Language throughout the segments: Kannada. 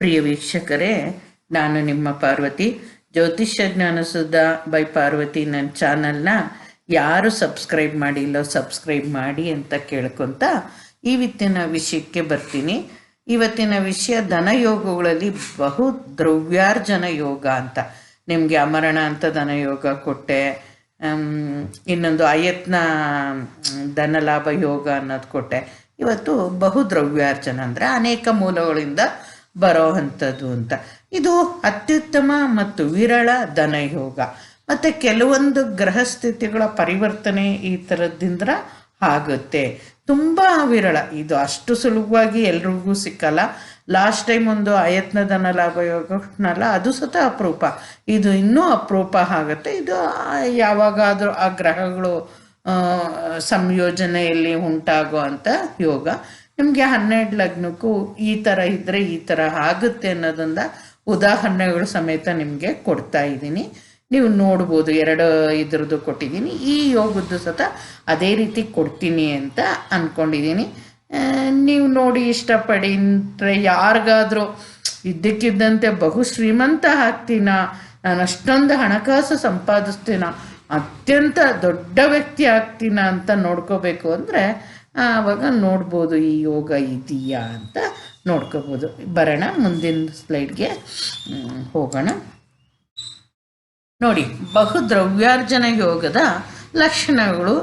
ಪ್ರಿಯ ವೀಕ್ಷಕರೇ, ನಾನು ನಿಮ್ಮ ಪಾರ್ವತಿ. ಜ್ಯೋತಿಷ್ಯ ಜ್ಞಾನಸುಧಾ ಬೈ ಪಾರ್ವತಿ ನನ್ನ ಚಾನಲ್ನ ಯಾರು ಸಬ್ಸ್ಕ್ರೈಬ್ ಮಾಡಿಲ್ಲೋ ಸಬ್ಸ್ಕ್ರೈಬ್ ಮಾಡಿ ಅಂತ ಕೇಳ್ಕೊತ ಇವತ್ತಿನ ವಿಷಯಕ್ಕೆ ಬರ್ತೀನಿ. ಇವತ್ತಿನ ವಿಷಯ ಧನಯೋಗಗಳಲ್ಲಿ ಬಹು ದ್ರವ್ಯಾರ್ಜನ ಯೋಗ ಅಂತ. ನಿಮಗೆ ಅಮರಣ ಅಂತ ಧನಯೋಗ ಕೊಟ್ಟೆ, ಇನ್ನೊಂದು ಅಯತ್ನ ಧನಲಾಭ ಯೋಗ ಅನ್ನೋದು ಕೊಟ್ಟೆ. ಇವತ್ತು ಬಹು ದ್ರವ್ಯಾರ್ಜನ ಅಂದರೆ ಅನೇಕ ಮೂಲಗಳಿಂದ ಬರೋ ಅಂಥದ್ದು ಅಂತ. ಇದು ಅತ್ಯುತ್ತಮ ಮತ್ತು ವಿರಳ ಧನಯೋಗ. ಮತ್ತು ಕೆಲವೊಂದು ಗ್ರಹಸ್ಥಿತಿಗಳ ಪರಿವರ್ತನೆ ಈ ಥರದ್ದಿಂದ ಆಗುತ್ತೆ. ತುಂಬ ವಿರಳ, ಇದು ಅಷ್ಟು ಸುಲಭವಾಗಿ ಎಲ್ರಿಗೂ ಸಿಕ್ಕಲ್ಲ. ಲಾಸ್ಟ್ ಟೈಮ್ ಒಂದು ಅಯತ್ನ ಧನ ಲಾಭ ಯೋಗನಲ್ಲ, ಅದು ಸತ ಅಪರೂಪ. ಇದು ಇನ್ನೂ ಅಪರೂಪ ಆಗುತ್ತೆ. ಇದು ಯಾವಾಗಾದರೂ ಆ ಗ್ರಹಗಳು ಸಂಯೋಜನೆಯಲ್ಲಿ ಉಂಟಾಗೋ ಅಂಥ ಯೋಗ. ನಿಮಗೆ 12 ಲಗ್ನಕ್ಕೂ ಈ ಥರ ಇದ್ದರೆ ಈ ಥರ ಆಗುತ್ತೆ ಅನ್ನೋದೊಂದು ಉದಾಹರಣೆಗಳು ಸಮೇತ ನಿಮಗೆ ಕೊಡ್ತಾ ಇದ್ದೀನಿ. ನೀವು ನೋಡ್ಬೋದು, 2 ಇದ್ರದ್ದು ಕೊಟ್ಟಿದ್ದೀನಿ. ಈ ಯೋಗದ್ದು ಸತ ಅದೇ ರೀತಿ ಕೊಡ್ತೀನಿ ಅಂತ ಅಂದ್ಕೊಂಡಿದ್ದೀನಿ. ನೀವು ನೋಡಿ ಇಷ್ಟಪಡಿ. ಯಾರಿಗಾದರೂ ಇದ್ದಕ್ಕಿದ್ದಂತೆ ಬಹು ಶ್ರೀಮಂತ ಆಗ್ತೀನ, ನಾನು ಅಷ್ಟೊಂದು ಹಣಕಾಸು ಸಂಪಾದಿಸ್ತೀನ, ಅತ್ಯಂತ ದೊಡ್ಡ ವ್ಯಕ್ತಿ ಆಗ್ತೀನ ಅಂತ ನೋಡ್ಕೋಬೇಕು ಅಂದರೆ ಆವಾಗ ನೋಡ್ಬೋದು ಈ ಯೋಗ ಇದೆಯಾ ಅಂತ ನೋಡ್ಕೋಬೋದು. ಬರೋಣ, ಮುಂದಿನ ಸ್ಲೈಡ್ಗೆ ಹೋಗೋಣ. ನೋಡಿ, ಬಹು ದ್ರವ್ಯಾರ್ಜನ ಯೋಗದ ಲಕ್ಷಣಗಳು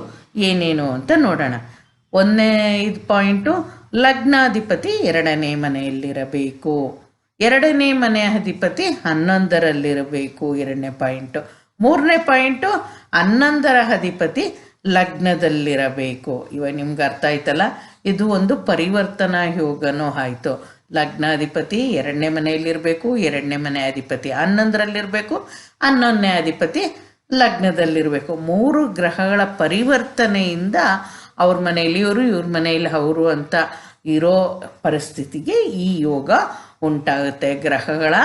ಏನೇನು ಅಂತ ನೋಡೋಣ. 1ನೇ ಪಾಯಿಂಟು, ಲಗ್ನಾಧಿಪತಿ 2ನೇ ಮನೆಯಲ್ಲಿರಬೇಕು. 2ನೇ ಮನೆಯ ಅಧಿಪತಿ 11ರಲ್ಲಿರಬೇಕು. 2ನೇ ಪಾಯಿಂಟು. 3ನೇ ಪಾಯಿಂಟು, 11ರ ಅಧಿಪತಿ ಲಗ್ನದಲ್ಲಿರಬೇಕು. ಇವಾಗ ನಿಮ್ಗೆ ಅರ್ಥ ಆಯ್ತಲ್ಲ, ಇದು ಒಂದು ಪರಿವರ್ತನಾ ಯೋಗನೂ ಆಯಿತು. ಲಗ್ನಾಧಿಪತಿ 2ನೇ ಮನೆಯಲ್ಲಿರಬೇಕು, 2ನೇ ಮನೆ ಅಧಿಪತಿ 11ರಲ್ಲಿರಬೇಕು, 11ನೇ ಅಧಿಪತಿ ಲಗ್ನದಲ್ಲಿರಬೇಕು. 3 ಗ್ರಹಗಳ ಪರಿವರ್ತನೆಯಿಂದ ಅವ್ರ ಮನೆಯಲ್ಲಿ ಇವರು, ಇವ್ರ ಮನೆಯಲ್ಲಿ ಅವರು ಅಂತ ಇರೋ ಪರಿಸ್ಥಿತಿಗೆ ಈ ಯೋಗ ಉಂಟಾಗುತ್ತೆ. ಗ್ರಹಗಳ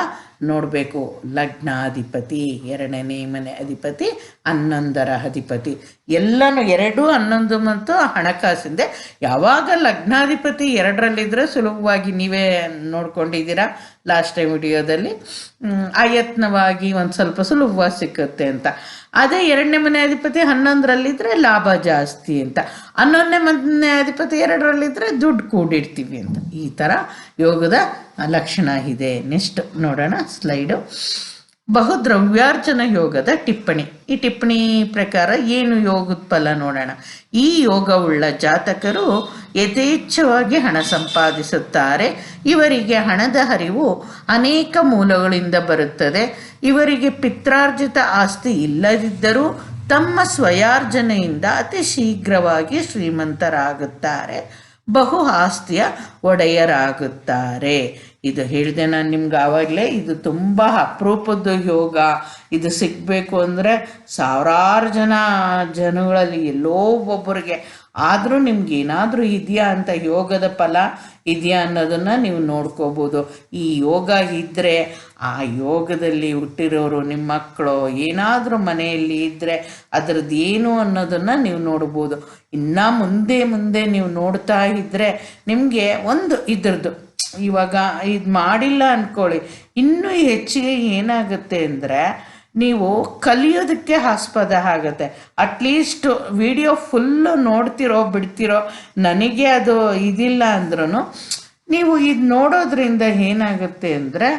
ನೋಡಬೇಕು, ಲಗ್ನಾಧಿಪತಿ 2ನೇ ಮನೆ ಅಧಿಪತಿ 11ರ ಅಧಿಪತಿ ಎಲ್ಲನೂ 2, 11 ಮತ್ತು ಹಣಕಾಸಿಂದೆ. ಯಾವಾಗ ಲಗ್ನಾಧಿಪತಿ 2ರಲ್ಲಿದ್ದರೆ ಸುಲಭವಾಗಿ ನೀವೇ ನೋಡ್ಕೊಂಡಿದ್ದೀರಾ ಲಾಸ್ಟ್ ಟೈಮ್ ವಿಡಿಯೋದಲ್ಲಿ, ಆಯತ್ನವಾಗಿ ಒಂದು ಸ್ವಲ್ಪ ಸುಲಭವಾಗಿ ಸಿಕ್ಕುತ್ತೆ ಅಂತ. ಅದೇ 2ನೇ ಮನೆ ಅಧಿಪತಿ 11ರಲ್ಲಿದ್ದರೆ ಲಾಭ ಜಾಸ್ತಿ ಅಂತ. 11ನೇ ಮನೆ ಅಧಿಪತಿ 2ರಲ್ಲಿದ್ದರೆ ದುಡ್ಡು ಕೂಡಿಡ್ತೀವಿ ಅಂತ. ಈ ಥರ ಯೋಗದ ಲಕ್ಷಣ ಇದೆ. ನೆಕ್ಸ್ಟ್ ನೋಡೋಣ ಸ್ಲೈಡು. ಬಹು ದ್ರವ್ಯಾರ್ಜನ ಯೋಗದ ಟಿಪ್ಪಣಿ. ಈ ಟಿಪ್ಪಣಿ ಪ್ರಕಾರ ಏನು ಯೋಗದ ಫಲ ನೋಡೋಣ. ಈ ಯೋಗವುಳ್ಳ ಜಾತಕರು ಯಥೇಚ್ಛವಾಗಿ ಹಣ ಸಂಪಾದಿಸುತ್ತಾರೆ. ಇವರಿಗೆ ಹಣದ ಹರಿವು ಅನೇಕ ಮೂಲಗಳಿಂದ ಬರುತ್ತದೆ. ಇವರಿಗೆ ಪಿತ್ರಾರ್ಜಿತ ಆಸ್ತಿ ಇಲ್ಲದಿದ್ದರೂ ತಮ್ಮ ಸ್ವಯಾರ್ಜನೆಯಿಂದ ಅತಿ ಶೀಘ್ರವಾಗಿ ಶ್ರೀಮಂತರಾಗುತ್ತಾರೆ. ಬಹು ಆಸ್ತಿಯ ಒಡೆಯರಾಗುತ್ತಾರೆ. ಇದು ಹೇಳಿದೆ ನಾನು ನಿಮ್ಗೆ ಆವಾಗಲೇ. ಇದು ತುಂಬ ಅಪರೂಪದ ಯೋಗ. ಇದು ಸಿಗಬೇಕು ಅಂದರೆ ಸಾವಿರಾರು ಜನಗಳಲ್ಲಿ ಎಲ್ಲೋ ಒಬ್ಬರಿಗೆ ಆದರೂ ನಿಮ್ಗೆ ಏನಾದರೂ ಇದೆಯಾ ಅಂತ, ಯೋಗದ ಫಲ ಇದೆಯಾ ಅನ್ನೋದನ್ನು ನೀವು ನೋಡ್ಕೋಬೋದು. ಈ ಯೋಗ ಇದ್ದರೆ ಆ ಯೋಗದಲ್ಲಿ ಹುಟ್ಟಿರೋರು ನಿಮ್ಮ ಮಕ್ಕಳು ಏನಾದರೂ ಮನೆಯಲ್ಲಿ ಇದ್ದರೆ ಅದರದ್ದು ಏನು ಅನ್ನೋದನ್ನು ನೀವು ನೋಡ್ಬೋದು. ಇನ್ನು ಮುಂದೆ ನೀವು ನೋಡ್ತಾ ಇದ್ದರೆ ನಿಮಗೆ ಒಂದು ಇದ್ರದ್ದು, ಇವಾಗ ಇದು ಮಾಡಿಲ್ಲ ಅಂದ್ಕೊಳ್ಳಿ, ಇನ್ನೂ ಹೆಚ್ಚಿಗೆ ಏನಾಗುತ್ತೆ ಅಂದರೆ ನೀವು ಕಲಿಯೋದಕ್ಕೆ ಆಸ್ಪದ ಆಗುತ್ತೆ. ಅಟ್ಲೀಸ್ಟ್ ವಿಡಿಯೋ ಫುಲ್ಲು ನೋಡ್ತಿರೋ ಬಿಡ್ತಿರೋ, ನನಗೆ ಅದು ಇದಿಲ್ಲ ಅಂದ್ರೂ ನೀವು ಇದು ನೋಡೋದ್ರಿಂದ ಏನಾಗುತ್ತೆ ಅಂದರೆ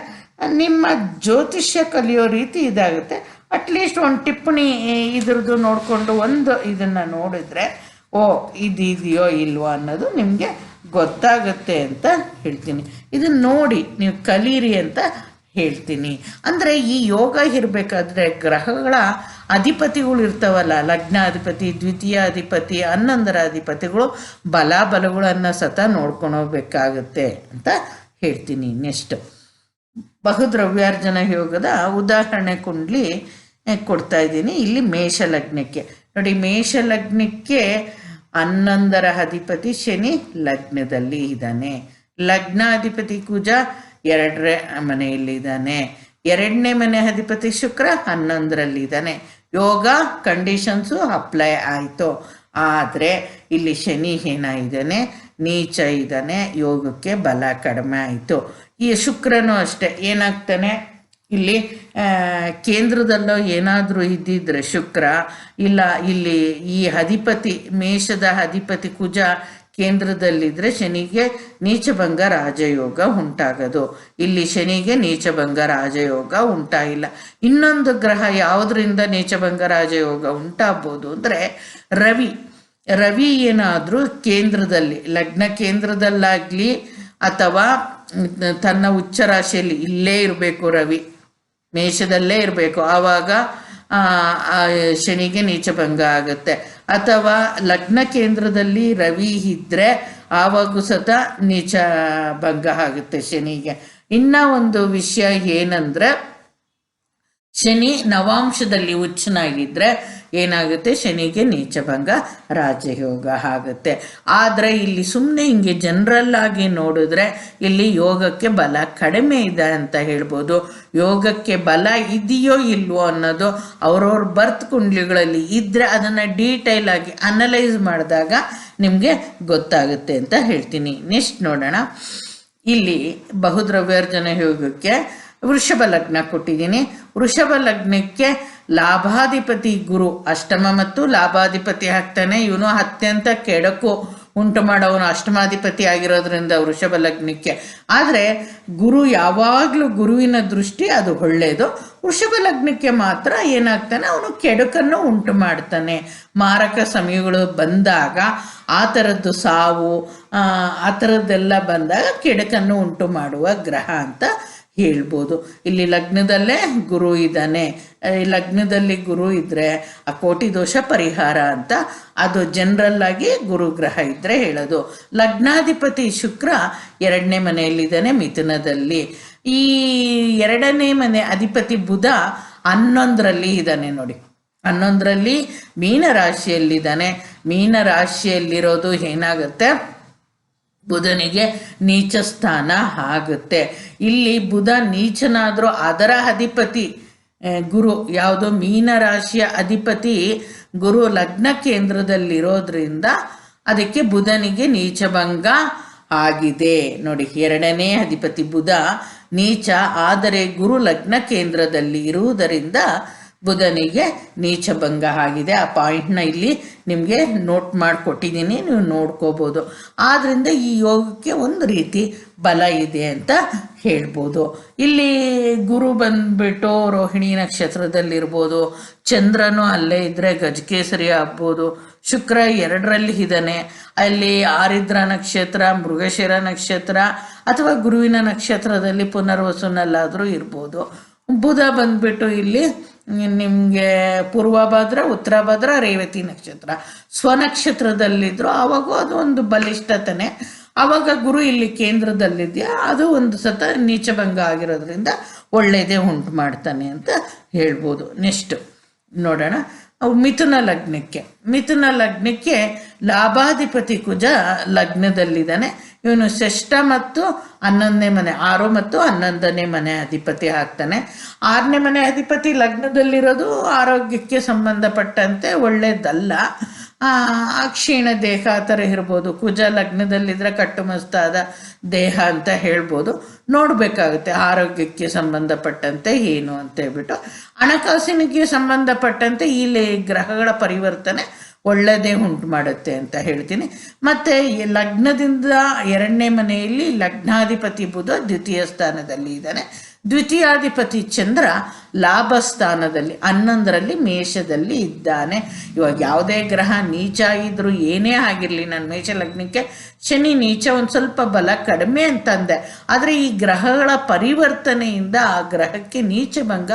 ನಿಮ್ಮ ಜ್ಯೋತಿಷ್ಯ ಕಲಿಯೋ ರೀತಿ ಇದಾಗುತ್ತೆ. ಅಟ್ಲೀಸ್ಟ್ ಒಂದು ಟಿಪ್ಪಣಿ ಇದ್ರದ್ದು ನೋಡಿಕೊಂಡು ಒಂದು ಇದನ್ನು ನೋಡಿದ್ರೆ ಓ ಇದೆಯೋ ಇಲ್ವೋ ಅನ್ನೋದು ನಿಮಗೆ ಗೊತ್ತಾಗುತ್ತೆ ಅಂತ ಹೇಳ್ತೀನಿ. ಇದನ್ನು ನೋಡಿ ನೀವು ಕಲೀರಿ ಅಂತ ಹೇಳ್ತೀನಿ. ಅಂದರೆ ಈ ಯೋಗ ಇರಬೇಕಾದ್ರೆ ಗ್ರಹಗಳ ಅಧಿಪತಿಗಳು ಇರ್ತಾವಲ್ಲ, ಲಗ್ನಾಧಿಪತಿ, ದ್ವಿತೀಯ ಅಧಿಪತಿ, 11ರ ಅಧಿಪತಿಗಳು ಬಲಗಳನ್ನು ಸತ ನೋಡ್ಕೊಂಡೋಗ್ಬೇಕಾಗತ್ತೆ ಅಂತ ಹೇಳ್ತೀನಿ. ನೆಕ್ಸ್ಟ್, ಬಹುದ್ರವ್ಯಾರ್ಜನ ಯೋಗದ ಉದಾಹರಣೆ ಕುಂಡ್ಲಿ ಕೊಡ್ತಾ ಇದ್ದೀನಿ. ಇಲ್ಲಿ ಮೇಷಲಗ್ನಕ್ಕೆ ನೋಡಿ, ಮೇಷಲಗ್ನಕ್ಕೆ 11ರ ಅಧಿಪತಿ ಶನಿ ಲಗ್ನದಲ್ಲಿ ಇದ್ದಾನೆ. ಲಗ್ನಾಧಿಪತಿ ಕುಜ 2ನೇ ಮನೆಯಲ್ಲಿದ್ದಾನೆ. 2ನೇ ಮನೆ ಅಧಿಪತಿ ಶುಕ್ರ 11ರಲ್ಲಿದ್ದಾನೆ. ಯೋಗ ಕಂಡೀಷನ್ಸು ಅಪ್ಲೈ ಆಯಿತು. ಆದರೆ ಇಲ್ಲಿ ಶನಿ ಏನಾಗಿದ್ದಾನೆ, ನೀಚ ಇದ್ದಾನೆ, ಯೋಗಕ್ಕೆ ಬಲ ಕಡಿಮೆ ಆಯಿತು. ಈ ಶುಕ್ರನೂ ಅಷ್ಟೇ ಏನಾಗ್ತಾನೆ ಇಲ್ಲಿ ಕೇಂದ್ರದಲ್ಲೋ ಏನಾದರೂ ಇದ್ದಿದ್ರೆ ಶುಕ್ರ, ಇಲ್ಲ ಇಲ್ಲಿ ಈ ಅಧಿಪತಿ ಮೇಷದ ಅಧಿಪತಿ ಕುಜ ಕೇಂದ್ರದಲ್ಲಿದ್ದರೆ ಶನಿಗೆ ನೀಚಭಂಗ ರಾಜಯೋಗ ಉಂಟಾಗೋದು. ಇಲ್ಲಿ ಶನಿಗೆ ನೀಚಭಂಗ ರಾಜಯೋಗ ಉಂಟಾಗಿಲ್ಲ. ಇನ್ನೊಂದು ಗ್ರಹ ಯಾವುದರಿಂದ ನೀಚಭಂಗ ರಾಜಯೋಗ ಉಂಟಾಗ್ಬೋದು ಅಂದರೆ ರವಿ ಏನಾದರೂ ಕೇಂದ್ರದಲ್ಲಿ ಲಗ್ನ ಕೇಂದ್ರದಲ್ಲಾಗಲಿ ಅಥವಾ ತನ್ನ ಉಚ್ಚ ರಾಶಿಯಲ್ಲಿ ಇಲ್ಲೇ ಇರಬೇಕು, ರವಿ ಮೇಷದಲ್ಲೇ ಇರಬೇಕು, ಆವಾಗ ಶನಿಗೆ ನೀಚಭಂಗ ಆಗುತ್ತೆ. ಅಥವಾ ಲಗ್ನ ಕೇಂದ್ರದಲ್ಲಿ ರವಿ ಇದ್ದರೆ ಆವಾಗೂ ಸತ ನೀಚ ಭಂಗ ಆಗುತ್ತೆ ಶನಿಗೆ. ಇನ್ನು ಒಂದು ವಿಷಯ ಏನಂದ್ರೆ ಶನಿ ನವಾಂಶದಲ್ಲಿ ಉಚ್ಚನಾಗಿದ್ದರೆ ಏನಾಗುತ್ತೆ, ಶನಿಗೆ ನೀಚಭಂಗ ರಾಜಯೋಗ ಆಗುತ್ತೆ. ಆದರೆ ಇಲ್ಲಿ ಸುಮ್ಮನೆ ಹಿಂಗೆ ಜನರಲ್ ಆಗಿ ನೋಡಿದ್ರೆ ಇಲ್ಲಿ ಯೋಗಕ್ಕೆ ಬಲ ಕಡಿಮೆ ಇದೆ ಅಂತ ಹೇಳ್ಬೋದು. ಯೋಗಕ್ಕೆ ಬಲ ಇದೆಯೋ ಇಲ್ವೋ ಅನ್ನೋದು ಅವ್ರವ್ರ ಬರ್ತ್ ಕುಂಡ್ಲಿಗಳಲ್ಲಿ ಇದ್ದರೆ ಅದನ್ನು ಡೀಟೇಲ್ ಆಗಿ ಅನಲೈಸ್ ಮಾಡಿದಾಗ ನಿಮಗೆ ಗೊತ್ತಾಗುತ್ತೆ ಅಂತ ಹೇಳ್ತೀನಿ. ನೆಕ್ಸ್ಟ್ ನೋಡೋಣ. ಇಲ್ಲಿ ಬಹುದ್ರವ್ಯಾರ್ಜನ ಯೋಗಕ್ಕೆ ವೃಷಭ ಲಗ್ನ ಕೊಟ್ಟಿದ್ದೀನಿ. ವೃಷಭ ಲಗ್ನಕ್ಕೆ ಲಾಭಾಧಿಪತಿ ಗುರು ಅಷ್ಟಮ ಮತ್ತು ಲಾಭಾಧಿಪತಿ ಆಗ್ತಾನೆ. ಇವನು ಅತ್ಯಂತ ಕೆಡಕು ಉಂಟು ಮಾಡೋವನು ಅಷ್ಟಮಾಧಿಪತಿ ಆಗಿರೋದ್ರಿಂದ ವೃಷಭ ಲಗ್ನಕ್ಕೆ. ಆದರೆ ಗುರು ಯಾವಾಗಲೂ ಗುರುವಿನ ದೃಷ್ಟಿ ಅದು ಒಳ್ಳೆಯದು. ವೃಷಭ ಲಗ್ನಕ್ಕೆ ಮಾತ್ರ ಏನಾಗ್ತಾನೆ, ಅವನು ಕೆಡುಕನ್ನು ಉಂಟು ಮಾಡ್ತಾನೆ. ಮಾರಕ ಸಮಯಗಳು ಬಂದಾಗ ಆ ಥರದ್ದು ಸಾವು ಆ ಥರದ್ದೆಲ್ಲ ಬಂದಾಗ ಕೆಡುಕನ್ನು ಉಂಟು ಮಾಡುವ ಗ್ರಹ ಅಂತ ಹೇಳ್ಬೋದು. ಇಲ್ಲಿ ಲಗ್ನದಲ್ಲೇ ಗುರು ಇದ್ದಾನೆ. ಲಗ್ನದಲ್ಲಿ ಗುರು ಇದ್ದರೆ ಆ ಕೋಟಿ ದೋಷ ಪರಿಹಾರ ಅಂತ ಅದು ಜನರಲ್ ಆಗಿ ಗುರುಗ್ರಹ ಇದ್ದರೆ ಹೇಳೋದು. ಲಗ್ನಾಧಿಪತಿ ಶುಕ್ರ 2ನೇ ಮನೆಯಲ್ಲಿದ್ದಾನೆ ಮಿಥುನದಲ್ಲಿ. ಈ 2ನೇ ಮನೆ ಅಧಿಪತಿ ಬುಧ 11ರಲ್ಲಿ ಇದ್ದಾನೆ ನೋಡಿ. 11ರಲ್ಲಿ ಮೀನರಾಶಿಯಲ್ಲಿದ್ದಾನೆ. ಮೀನರಾಶಿಯಲ್ಲಿರೋದು ಏನಾಗುತ್ತೆ, ಬುಧನಿಗೆ ನೀಚ ಸ್ಥಾನ ಆಗುತ್ತೆ. ಇಲ್ಲಿ ಬುಧ ನೀಚನಾದರೂ ಅದರ ಅಧಿಪತಿ ಗುರು ಯಾವುದು ಮೀನರಾಶಿಯ ಅಧಿಪತಿ ಗುರು ಲಗ್ನ ಕೇಂದ್ರದಲ್ಲಿರೋದ್ರಿಂದ ಅದಕ್ಕೆ ಬುಧನಿಗೆ ನೀಚಭಂಗ ಆಗಿದೆ ನೋಡಿ. 2ನೇ ಅಧಿಪತಿ ಬುಧ ನೀಚ, ಆದರೆ ಗುರು ಲಗ್ನ ಕೇಂದ್ರದಲ್ಲಿ ಇರುವುದರಿಂದ ಬುಧನಿಗೆ ನೀಚಭಂಗ ಆಗಿದೆ. ಆ ಪಾಯಿಂಟ್ನ ಇಲ್ಲಿ ನಿಮಗೆ ನೋಟ್ ಮಾಡಿಕೊಟ್ಟಿದ್ದೀನಿ, ನೀವು ನೋಡ್ಕೋಬೋದು. ಆದ್ದರಿಂದ ಈ ಯೋಗಕ್ಕೆ ಒಂದು ರೀತಿ ಬಲ ಇದೆ ಅಂತ ಹೇಳ್ಬೋದು. ಇಲ್ಲಿ ಗುರು ಬಂದ್ಬಿಟ್ಟು ರೋಹಿಣಿ ನಕ್ಷತ್ರದಲ್ಲಿರ್ಬೋದು, ಚಂದ್ರನು ಅಲ್ಲೇ ಇದ್ದರೆ ಗಜಕೇಸರಿ ಆಗ್ಬೋದು. ಶುಕ್ರ 2ರಲ್ಲಿ ಇದ್ದಾನೆ, ಅಲ್ಲಿ ಆರಿದ್ರ ನಕ್ಷತ್ರ, ಮೃಗಶಿರ ನಕ್ಷತ್ರ ಅಥವಾ ಗುರುವಿನ ನಕ್ಷತ್ರದಲ್ಲಿ ಪುನರ್ವಸುನಲ್ಲಾದರೂ ಇರ್ಬೋದು. ಬುಧ ಬಂದ್ಬಿಟ್ಟು ಇಲ್ಲಿ ನಿಮಗೆ ಪೂರ್ವಭದ್ರ, ಉತ್ತರಭದ್ರ, ರೇವತಿ ನಕ್ಷತ್ರ ಸ್ವನಕ್ಷತ್ರದಲ್ಲಿದ್ದರು ಆವಾಗೂ ಅದು ಒಂದು ಬಲಿಷ್ಠತನೇ. ಆವಾಗ ಗುರು ಇಲ್ಲಿ ಕೇಂದ್ರದಲ್ಲಿದೆಯಾ ಅದು ಒಂದು ಸತ ನೀಚಭಂಗ ಆಗಿರೋದ್ರಿಂದ ಒಳ್ಳೆಯದೇ ಉಂಟು ಮಾಡ್ತಾನೆ ಅಂತ ಹೇಳ್ಬೋದು. ನೆಕ್ಸ್ಟ್ ನೋಡೋಣ ಮಿಥುನ ಲಗ್ನಕ್ಕೆ. ಮಿಥುನ ಲಗ್ನಕ್ಕೆ ಲಾಭಾಧಿಪತಿ ಕುಜ ಲಗ್ನದಲ್ಲಿದ್ದಾನೆ. ಇವನು ಷಷ್ಠ ಮತ್ತು 11ನೇ ಮನೆ, 6 ಮತ್ತು 11ನೇ ಮನೆ ಅಧಿಪತಿ ಆಗ್ತಾನೆ. 6ನೇ ಮನೆ ಅಧಿಪತಿ ಲಗ್ನದಲ್ಲಿರೋದು ಆರೋಗ್ಯಕ್ಕೆ ಸಂಬಂಧಪಟ್ಟಂತೆ ಒಳ್ಳೆಯದಲ್ಲ. ಕ್ಷೀಣ ದೇಹ ಆ ಥರ ಇರ್ಬೋದು. ಕುಜ ಲಗ್ನದಲ್ಲಿದ್ದರೆ ಕಟ್ಟುಮಸ್ತಾದ ದೇಹ ಅಂತ ಹೇಳ್ಬೋದು. ನೋಡಬೇಕಾಗುತ್ತೆ ಆರೋಗ್ಯಕ್ಕೆ ಸಂಬಂಧಪಟ್ಟಂತೆ ಏನು ಅಂತ ಹೇಳ್ಬಿಟ್ಟು. ಹಣಕಾಸಿನಿಗೆ ಸಂಬಂಧಪಟ್ಟಂತೆ ಇಲ್ಲಿ ಗ್ರಹಗಳ ಪರಿವರ್ತನೆ ಒಳ್ಳೆಯದೇ ಉಂಟು ಮಾಡುತ್ತೆ ಅಂತ ಹೇಳ್ತೀನಿ. ಮತ್ತು ಲಗ್ನದಿಂದ 2ನೇ ಮನೆಯಲ್ಲಿ ಲಗ್ನಾಧಿಪತಿ ಬುಧ ದ್ವಿತೀಯ ಸ್ಥಾನದಲ್ಲಿ ಇದ್ದಾನೆ. ದ್ವಿತೀಯಾಧಿಪತಿ ಚಂದ್ರ ಲಾಭ ಸ್ಥಾನದಲ್ಲಿ 11ರಲ್ಲಿ ಮೇಷದಲ್ಲಿ ಇದ್ದಾನೆ. ಇವಾಗ ಯಾವುದೇ ಗ್ರಹ ನೀಚ ಇದ್ರೂ ಏನೇ ಆಗಿರಲಿ, ನನ್ನ ಮೇಷ ಲಗ್ನಕ್ಕೆ ಶನಿ ನೀಚ ಒಂದು ಸ್ವಲ್ಪ ಬಲ ಕಡಿಮೆ ಅಂತಂದೆ. ಆದರೆ ಈ ಗ್ರಹಗಳ ಪರಿವರ್ತನೆಯಿಂದ ಆ ಗ್ರಹಕ್ಕೆ ನೀಚಭಂಗ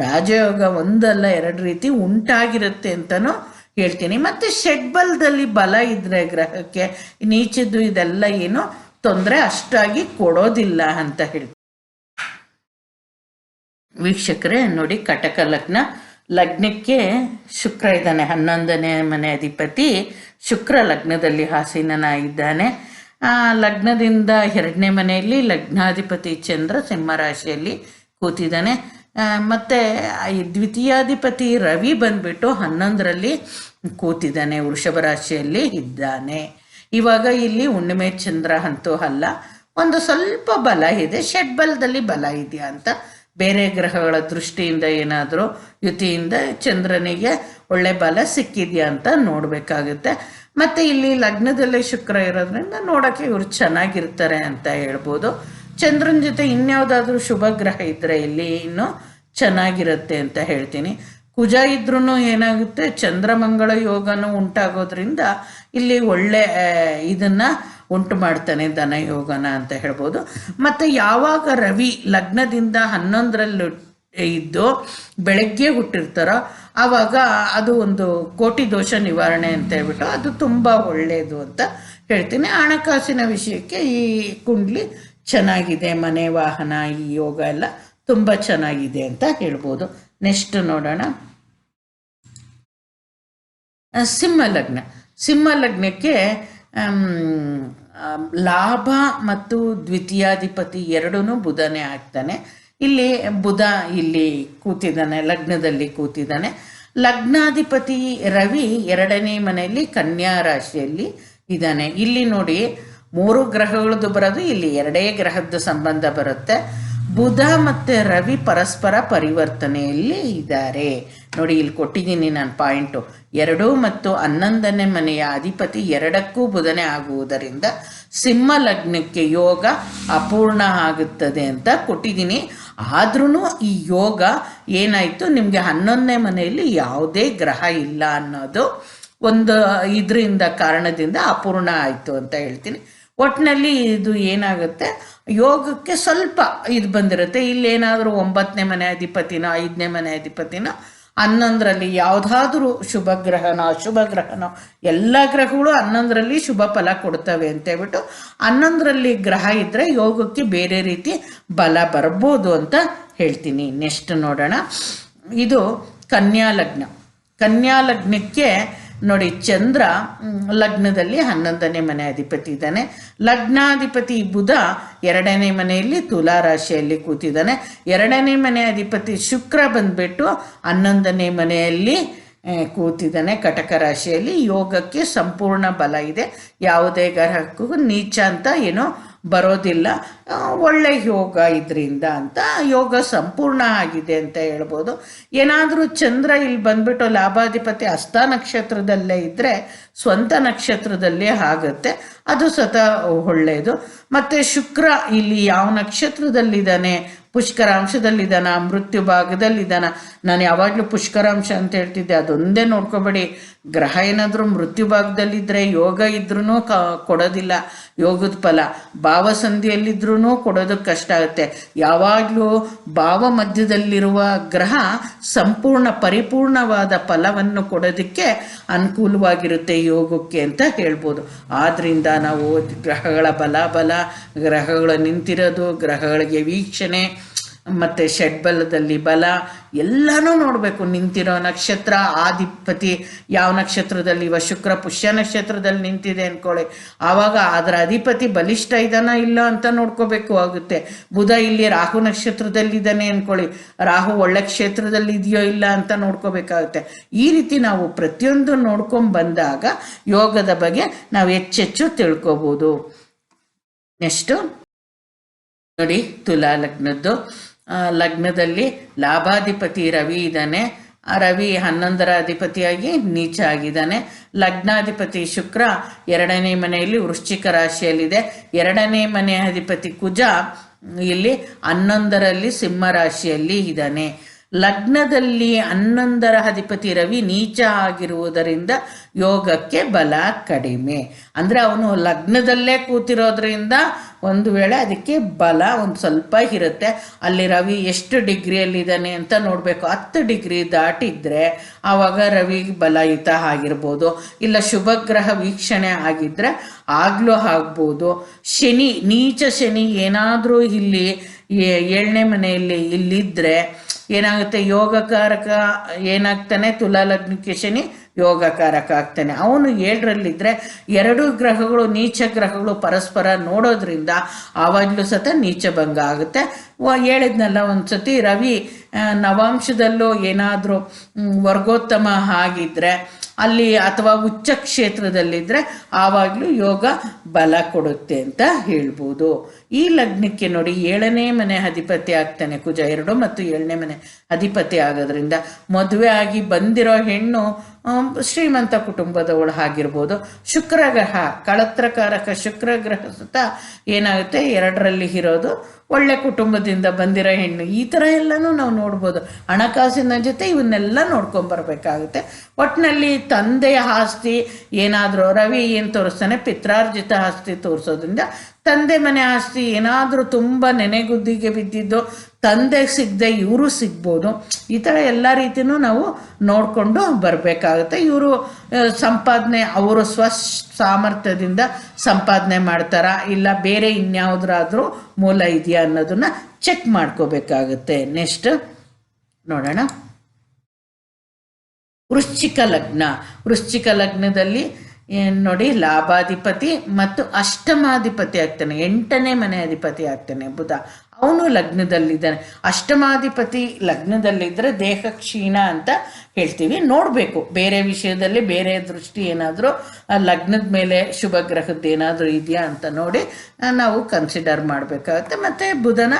ರಾಜಯೋಗ ಒಂದಲ್ಲ 2 ರೀತಿ ಉಂಟಾಗಿರುತ್ತೆ ಅಂತಲೂ ಹೇಳ್ತೀನಿ. ಮತ್ತು ಷಡ್ಬಲದಲ್ಲಿ ಬಲ ಇದ್ದರೆ ಗ್ರಹಕ್ಕೆ ನೀಚದ್ದು ಇದೆಲ್ಲ ಏನು ತೊಂದರೆ ಅಷ್ಟಾಗಿ ಕೊಡೋದಿಲ್ಲ ಅಂತ ಹೇಳ್ತೀನಿ. ವೀಕ್ಷಕರೇ ನೋಡಿ, ಕಟಕ ಲಗ್ನಕ್ಕೆ ಶುಕ್ರ ಇದ್ದಾನೆ. 11ನೇ ಮನೆ ಅಧಿಪತಿ ಶುಕ್ರ ಲಗ್ನದಲ್ಲಿ ಆಸೀನನಾಗಿದ್ದಾನೆ. ಲಗ್ನದಿಂದ 2ನೇ ಮನೆಯಲ್ಲಿ ಲಗ್ನಾಧಿಪತಿ ಚಂದ್ರ ಸಿಂಹರಾಶಿಯಲ್ಲಿ ಕೂತಿದ್ದಾನೆ. ಮತ್ತು ದ್ವಿತೀಯಾಧಿಪತಿ ರವಿ ಬಂದ್ಬಿಟ್ಟು 11ರಲ್ಲಿ ಕೂತಿದ್ದಾನೆ, ವೃಷಭ ರಾಶಿಯಲ್ಲಿ ಇದ್ದಾನೆ. ಇವಾಗ ಇಲ್ಲಿ ಹುಣ್ಣಿಮೆ ಚಂದ್ರ ಅಂತೂ ಅಲ್ಲ, ಒಂದು ಸ್ವಲ್ಪ ಬಲ ಇದೆ, ಷಡ್ಬಲದಲ್ಲಿ ಬಲ ಇದೆಯಾ ಅಂತ ಬೇರೆ ಗ್ರಹಗಳ ದೃಷ್ಟಿಯಿಂದ ಏನಾದರೂ ಯುತಿಯಿಂದ ಚಂದ್ರನಿಗೆ ಒಳ್ಳೆ ಬಲ ಸಿಕ್ಕಿದೆಯಾ ಅಂತ ನೋಡಬೇಕಾಗುತ್ತೆ. ಮತ್ತು ಇಲ್ಲಿ ಲಗ್ನದಲ್ಲೇ ಶುಕ್ರ ಇರೋದ್ರಿಂದ ನೋಡೋಕ್ಕೆ ಇವರು ಚೆನ್ನಾಗಿರ್ತಾರೆ ಅಂತ ಹೇಳ್ಬೋದು. ಚಂದ್ರನ ಜೊತೆ ಇನ್ಯಾವುದಾದ್ರೂ ಶುಭ ಗ್ರಹ ಇದ್ದರೆ ಇಲ್ಲಿ ಇನ್ನೂ ಚೆನ್ನಾಗಿರುತ್ತೆ ಅಂತ ಹೇಳ್ತೀನಿ. ಕುಜ ಇದ್ರೂ ಏನಾಗುತ್ತೆ, ಚಂದ್ರಮಂಗಳ ಯೋಗನೂ ಉಂಟಾಗೋದ್ರಿಂದ ಇಲ್ಲಿ ಒಳ್ಳೆ ಇದನ್ನು ಉಂಟು ಮಾಡ್ತಾನೆ, ಧನ ಯೋಗನ ಅಂತ ಹೇಳ್ಬೋದು. ಮತ್ತು ಯಾವಾಗ ರವಿ ಲಗ್ನದಿಂದ 11ರಲ್ಲಿ ಇದ್ದು ಬೆಳಗ್ಗೆ ಹುಟ್ಟಿರ್ತಾರೋ ಆವಾಗ ಅದು ಒಂದು ಕೋಟಿ ದೋಷ ನಿವಾರಣೆ ಅಂತ ಹೇಳ್ಬಿಟ್ಟು ಅದು ತುಂಬ ಒಳ್ಳೆಯದು ಅಂತ ಹೇಳ್ತೀನಿ. ಹಣಕಾಸಿನ ವಿಷಯಕ್ಕೆ ಈ ಕುಂಡ್ಲಿ ಚೆನ್ನಾಗಿದೆ, ಮನೆ ವಾಹನ ಈ ಯೋಗ ಎಲ್ಲ ತುಂಬ ಚೆನ್ನಾಗಿದೆ ಅಂತ ಹೇಳ್ಬೋದು. ನೆಕ್ಸ್ಟ್ ನೋಡೋಣ, ಸಿಂಹ ಲಗ್ನಕ್ಕೆ ಲಾಭ ಮತ್ತು ದ್ವಿತೀಯಾಧಿಪತಿ ಎರಡೂ ಬುಧನೇ ಆಗ್ತಾನೆ. ಇಲ್ಲಿ ಬುಧ ಇಲ್ಲಿ ಕೂತಿದ್ದಾನೆ, ಲಗ್ನದಲ್ಲಿ ಕೂತಿದ್ದಾನೆ. ಲಗ್ನಾಧಿಪತಿ ರವಿ 2ನೇ ಮನೆಯಲ್ಲಿ ಕನ್ಯಾ ರಾಶಿಯಲ್ಲಿ ಇದ್ದಾನೆ. ಇಲ್ಲಿ ನೋಡಿ 3 ಗ್ರಹಗಳದ್ದು ಬರೋದು, ಇಲ್ಲಿ 2 ಗ್ರಹದ ಸಂಬಂಧ ಬರುತ್ತೆ. ಬುಧ ಮತ್ತು ರವಿ ಪರಸ್ಪರ ಪರಿವರ್ತನೆಯಲ್ಲಿ ಇದ್ದಾರೆ. ನೋಡಿ ಇಲ್ಲಿ ಕೊಟ್ಟಿದ್ದೀನಿ ನಾನು ಪಾಯಿಂಟು. 2 ಮತ್ತು 11ನೇ ಮನೆಯ ಅಧಿಪತಿ 2ಕ್ಕೂ ಬುಧನೇ ಆಗುವುದರಿಂದ ಸಿಂಹ ಲಗ್ನಕ್ಕೆ ಯೋಗ ಅಪೂರ್ಣ ಆಗುತ್ತದೆ ಅಂತ ಕೊಟ್ಟಿದ್ದೀನಿ. ಆದ್ರೂ ಈ ಯೋಗ ಏನಾಯಿತು, ನಿಮಗೆ 11ನೇ ಮನೆಯಲ್ಲಿ ಯಾವುದೇ ಗ್ರಹ ಇಲ್ಲ ಅನ್ನೋದು ಒಂದು ಇದರಿಂದ ಕಾರಣದಿಂದ ಅಪೂರ್ಣ ಆಯಿತು ಅಂತ ಹೇಳ್ತೀನಿ. ಒಟ್ಟಿನಲ್ಲಿ ಇದು ಏನಾಗುತ್ತೆ, ಯೋಗಕ್ಕೆ ಸ್ವಲ್ಪ ಇದು ಬಂದಿರುತ್ತೆ. ಇಲ್ಲೇನಾದರೂ 9ನೇ ಮನೆ ಅಧಿಪತಿನೋ 5ನೇ ಮನೆ ಅಧಿಪತಿನೋ 11ರಲ್ಲಿ ಯಾವುದಾದ್ರೂ ಶುಭ ಗ್ರಹನೋ ಅಶುಭ ಗ್ರಹನೋ, ಎಲ್ಲ ಗ್ರಹಗಳು 11ರಲ್ಲಿ ಶುಭ ಫಲ ಕೊಡ್ತವೆ ಅಂತ ಹೇಳ್ಬಿಟ್ಟು 11ರಲ್ಲಿ ಗ್ರಹ ಇದ್ದರೆ ಯೋಗಕ್ಕೆ ಬೇರೆ ರೀತಿ ಬಲ ಬರ್ಬೋದು ಅಂತ ಹೇಳ್ತೀನಿ. ನೆಕ್ಸ್ಟ್ ನೋಡೋಣ, ಇದು ಕನ್ಯಾ ಲಗ್ನಕ್ಕೆ ನೋಡಿ ಚಂದ್ರ ಲಗ್ನದಲ್ಲಿ 11ನೇ ಮನೆ ಅಧಿಪತಿ ಇದ್ದಾನೆ. ಲಗ್ನಾಧಿಪತಿ ಬುಧ 2ನೇ ಮನೆಯಲ್ಲಿ ತುಲಾ ರಾಶಿಯಲ್ಲಿ ಕೂತಿದ್ದಾನೆ. 2ನೇ ಮನೆ ಅಧಿಪತಿ ಶುಕ್ರ ಬಂದ್ಬಿಟ್ಟು 11ನೇ ಮನೆಯಲ್ಲಿ ಕೂತಿದ್ದಾನೆ ಕಟಕ ರಾಶಿಯಲ್ಲಿ. ಯೋಗಕ್ಕೆ ಸಂಪೂರ್ಣ ಬಲ ಇದೆ, ಯಾವುದೇ ಗ್ರಹಕ್ಕೂ ನೀಚ ಅಂತ ಏನೋ ಬರೋದಿಲ್ಲ. ಒಳ್ಳೆ ಯೋಗ ಇದರಿಂದ ಅಂತ ಯೋಗ ಸಂಪೂರ್ಣ ಆಗಿದೆ ಅಂತ ಹೇಳ್ಬೋದು. ಏನಾದರೂ ಚಂದ್ರ ಇಲ್ಲಿ ಬಂದ್ಬಿಟ್ಟು ಲಾಭಾಧಿಪತಿ ಹಸ್ತ ನಕ್ಷತ್ರದಲ್ಲೇ ಇದ್ದರೆ ಸ್ವಂತ ನಕ್ಷತ್ರದಲ್ಲೇ ಆಗುತ್ತೆ, ಅದು ಒಳ್ಳೆಯದು. ಮತ್ತು ಶುಕ್ರ ಇಲ್ಲಿ ಯಾವ ನಕ್ಷತ್ರದಲ್ಲಿದ್ದಾನೆ, ಪುಷ್ಕರಾಂಶದಲ್ಲಿದ್ದಾನ, ಮೃತ್ಯು ಭಾಗದಲ್ಲಿದ್ದಾನ. ನಾನು ಯಾವಾಗಲೂ ಪುಷ್ಕರಾಂಶ ಅಂತ ಹೇಳ್ತಿದ್ದೆ, ಅದೊಂದೇ ನೋಡ್ಕೋಬೇಡಿ. ಗ್ರಹ ಏನಾದರೂ ಮೃತ್ಯು ಭಾಗದಲ್ಲಿದ್ದರೆ ಯೋಗ ಇದ್ರೂ ಕೊಡೋದಿಲ್ಲ ಯೋಗದ ಫಲ. ಭಾವಸಂಧಿಯಲ್ಲಿದ್ರೂ ಕೊಡೋದಕ್ಕೆ ಕಷ್ಟ ಆಗುತ್ತೆ. ಯಾವಾಗಲೂ ಭಾವ ಮಧ್ಯದಲ್ಲಿರುವ ಗ್ರಹ ಪರಿಪೂರ್ಣವಾದ ಫಲವನ್ನು ಕೊಡೋದಕ್ಕೆ ಅನುಕೂಲವಾಗಿರುತ್ತೆ ಯೋಗಕ್ಕೆ ಅಂತ ಹೇಳ್ಬೋದು. ಆದ್ದರಿಂದ ನಾವು ಗ್ರಹಗಳ ಬಲ ಗ್ರಹಗಳು ನಿಂತಿರೋದು, ಗ್ರಹಗಳಿಗೆ ವೀಕ್ಷಣೆ ಮತ್ತು ಷಡ್ಬಲದಲ್ಲಿ ಬಲ ಎಲ್ಲನೂ ನೋಡಬೇಕು. ನಿಂತಿರೋ ನಕ್ಷತ್ರ, ಆಧಿಪತಿ ಯಾವ ನಕ್ಷತ್ರದಲ್ಲಿ, ಇವ ಶುಕ್ರ ಪುಷ್ಯ ನಕ್ಷತ್ರದಲ್ಲಿ ನಿಂತಿದೆ ಅಂದ್ಕೊಳ್ಳಿ, ಆವಾಗ ಅದರ ಅಧಿಪತಿ ಬಲಿಷ್ಠ ಇದ್ದಾನ ಇಲ್ಲ ಅಂತ ನೋಡ್ಕೋಬೇಕು ಆಗುತ್ತೆ. ಬುಧ ಇಲ್ಲಿ ರಾಹು ನಕ್ಷತ್ರದಲ್ಲಿದ್ದಾನೆ ಅಂದ್ಕೊಳ್ಳಿ, ರಾಹು ಒಳ್ಳೆ ಕ್ಷೇತ್ರದಲ್ಲಿ ಇದೆಯೋ ಇಲ್ಲ ಅಂತ ನೋಡ್ಕೋಬೇಕಾಗುತ್ತೆ. ಈ ರೀತಿ ನಾವು ಪ್ರತಿಯೊಂದು ನೋಡ್ಕೊಂಡು ಬಂದಾಗ ಯೋಗದ ಬಗ್ಗೆ ನಾವು ಹೆಚ್ಚೆಚ್ಚು ತಿಳ್ಕೊಬೋದು. ನೆಕ್ಸ್ಟು ನೋಡಿ, ತುಲಾ ಲಗ್ನದಲ್ಲಿ ಲಾಭಾಧಿಪತಿ ರವಿ ಇದ್ದಾನೆ. ರವಿ 11ರ ಅಧಿಪತಿಯಾಗಿ ನೀಚ ಆಗಿದ್ದಾನೆ. ಲಗ್ನಾಧಿಪತಿ ಶುಕ್ರ 2ನೇ ಮನೆಯಲ್ಲಿ ವೃಶ್ಚಿಕ ರಾಶಿಯಲ್ಲಿದೆ. 2ನೇ ಮನೆಯ ಅಧಿಪತಿ ಕುಜ ಇಲ್ಲಿ 11ರಲ್ಲಿ ಸಿಂಹ ರಾಶಿಯಲ್ಲಿ ಇದ್ದಾನೆ. ಲಗ್ನದಲ್ಲಿ 11ರ ಅಧಿಪತಿ ರವಿ ನೀಚ ಆಗಿರುವುದರಿಂದ ಯೋಗಕ್ಕೆ ಬಲ ಕಡಿಮೆ. ಅಂದರೆ ಅವನು ಲಗ್ನದಲ್ಲೇ ಕೂತಿರೋದ್ರಿಂದ ಒಂದು ವೇಳೆ ಅದಕ್ಕೆ ಬಲ ಒಂದು ಸ್ವಲ್ಪ ಇರುತ್ತೆ. ಅಲ್ಲಿ ರವಿ ಎಷ್ಟು ಡಿಗ್ರಿಯಲ್ಲಿದ್ದಾನೆ ಅಂತ ನೋಡಬೇಕು. 10 ಡಿಗ್ರಿ ದಾಟಿದ್ರೆ ಆವಾಗ ರವಿ ಬಲಯುತ ಆಗಿರ್ಬೋದು, ಇಲ್ಲ ಶುಭ ಗ್ರಹ ವೀಕ್ಷಣೆ ಆಗಿದ್ದರೆ ಆಗಲೂ ಆಗ್ಬೋದು. ನೀಚ ಶನಿ ಏನಾದರೂ ಇಲ್ಲಿ 7ನೇ ಮನೆಯಲ್ಲಿ ಇಲ್ಲಿದ್ದರೆ ಏನಾಗುತ್ತೆ, ಯೋಗಕಾರಕ ಏನಾಗ್ತಾನೆ, ತುಲಾ ಲಗ್ನಕ್ಕೆ ಶನಿ ಯೋಗಕಾರಕ ಆಗ್ತಾನೆ. ಅವನು 7ರಲ್ಲಿದ್ದರೆ 2 ಗ್ರಹಗಳು ನೀಚ ಗ್ರಹಗಳು ಪರಸ್ಪರ ನೋಡೋದ್ರಿಂದ ಆವಾಗಲೂ ನೀಚ ಭಂಗ ಆಗುತ್ತೆ. ಹೇಳಿದ್ನಲ್ಲ ಒಂದು ಸತಿ, ರವಿ ನವಾಂಶದಲ್ಲೂ ಏನಾದರೂ ವರ್ಗೋತ್ತಮ ಆಗಿದ್ದರೆ ಅಲ್ಲಿ ಅಥವಾ ಉಚ್ಚ ಕ್ಷೇತ್ರದಲ್ಲಿದ್ದರೆ ಆವಾಗಲೂ ಯೋಗ ಬಲ ಕೊಡುತ್ತೆ ಅಂತ ಹೇಳ್ಬೋದು. ಈ ಲಗ್ನಕ್ಕೆ ನೋಡಿ 7ನೇ ಮನೆ ಅಧಿಪತಿ ಆಗ್ತಾನೆ ಕುಜ, 2 ಮತ್ತು 7ನೇ ಮನೆ ಅಧಿಪತಿ ಆಗೋದ್ರಿಂದ ಮದುವೆ ಆಗಿ ಬಂದಿರೋ ಹೆಣ್ಣು ಶ್ರೀಮಂತ ಕುಟುಂಬದವಳು ಆಗಿರ್ಬೋದು. ಶುಕ್ರಗ್ರಹ ಕಳತ್ರಕಾರಕ ಶುಕ್ರಗ್ರಹ ಸುತ್ತ ಏನಾಗುತ್ತೆ 2ರಲ್ಲಿ ಇರೋದು ಒಳ್ಳೆ ಕುಟುಂಬದಿಂದ ಬಂದಿರೋ ಹೆಣ್ಣು. ಈ ಥರ ಎಲ್ಲನೂ ನಾವು ನೋಡ್ಬೋದು. ಹಣಕಾಸಿನ ಜೊತೆ ಇವನ್ನೆಲ್ಲ ನೋಡ್ಕೊಂಬರ್ಬೇಕಾಗುತ್ತೆ. ಒಟ್ಟಿನಲ್ಲಿ ತಂದೆಯ ಆಸ್ತಿ ಏನಾದರೂ ರವಿ ಏನು ತೋರಿಸ್ತಾನೆ ಪಿತ್ರಾರ್ಜಿತ ಆಸ್ತಿ ತೋರಿಸೋದ್ರಿಂದ ತಂದೆ ಮನೆ ಆಸ್ತಿ ಏನಾದರೂ ತುಂಬ ನೆನೆಗುದ್ದಿಗೆ ಬಿದ್ದಿದ್ದು ತಂದೆಗೆ ಸಿಗದೆ ಇವರು ಸಿಗ್ಬೋದು. ಈ ಥರ ಎಲ್ಲ ರೀತಿಯೂ ನಾವು ನೋಡಿಕೊಂಡು ಬರಬೇಕಾಗುತ್ತೆ. ಇವರು ಸಂಪಾದನೆ ಅವರು ಸಾಮರ್ಥ್ಯದಿಂದ ಸಂಪಾದನೆ ಮಾಡ್ತಾರಾ ಇಲ್ಲ ಬೇರೆ ಇನ್ಯಾವುದಾದ್ರೂ ಮೂಲ ಇದೆಯಾ ಅನ್ನೋದನ್ನ ಚೆಕ್ ಮಾಡ್ಕೋಬೇಕಾಗುತ್ತೆ. ನೆಕ್ಸ್ಟ್ ನೋಡೋಣ, ವೃಶ್ಚಿಕ ಲಗ್ನ. ವೃಶ್ಚಿಕ ಲಗ್ನದಲ್ಲಿ ನೋಡಿ ಲಾಭಾಧಿಪತಿ ಮತ್ತು ಅಷ್ಟಮಾಧಿಪತಿ ಆಗ್ತಾನೆ, 8ನೇ ಮನೆ ಅಧಿಪತಿ ಆಗ್ತಾನೆ ಬುಧ. ಅವನು ಲಗ್ನದಲ್ಲಿದ್ದಾನೆ. ಅಷ್ಟಮಾಧಿಪತಿ ಲಗ್ನದಲ್ಲಿದ್ದರೆ ದೇಹ ಕ್ಷೀಣ ಅಂತ ಹೇಳ್ತೀವಿ. ನೋಡಬೇಕು ಬೇರೆ ವಿಷಯದಲ್ಲಿ ಬೇರೆ ದೃಷ್ಟಿ ಏನಾದರೂ ಲಗ್ನದ ಮೇಲೆ ಶುಭ ಗ್ರಹದ್ದು ಏನಾದರೂ ಇದೆಯಾ ಅಂತ ನೋಡಿ ನಾವು ಕನ್ಸಿಡರ್ ಮಾಡಬೇಕಾಗುತ್ತೆ. ಮತ್ತು ಬುಧನ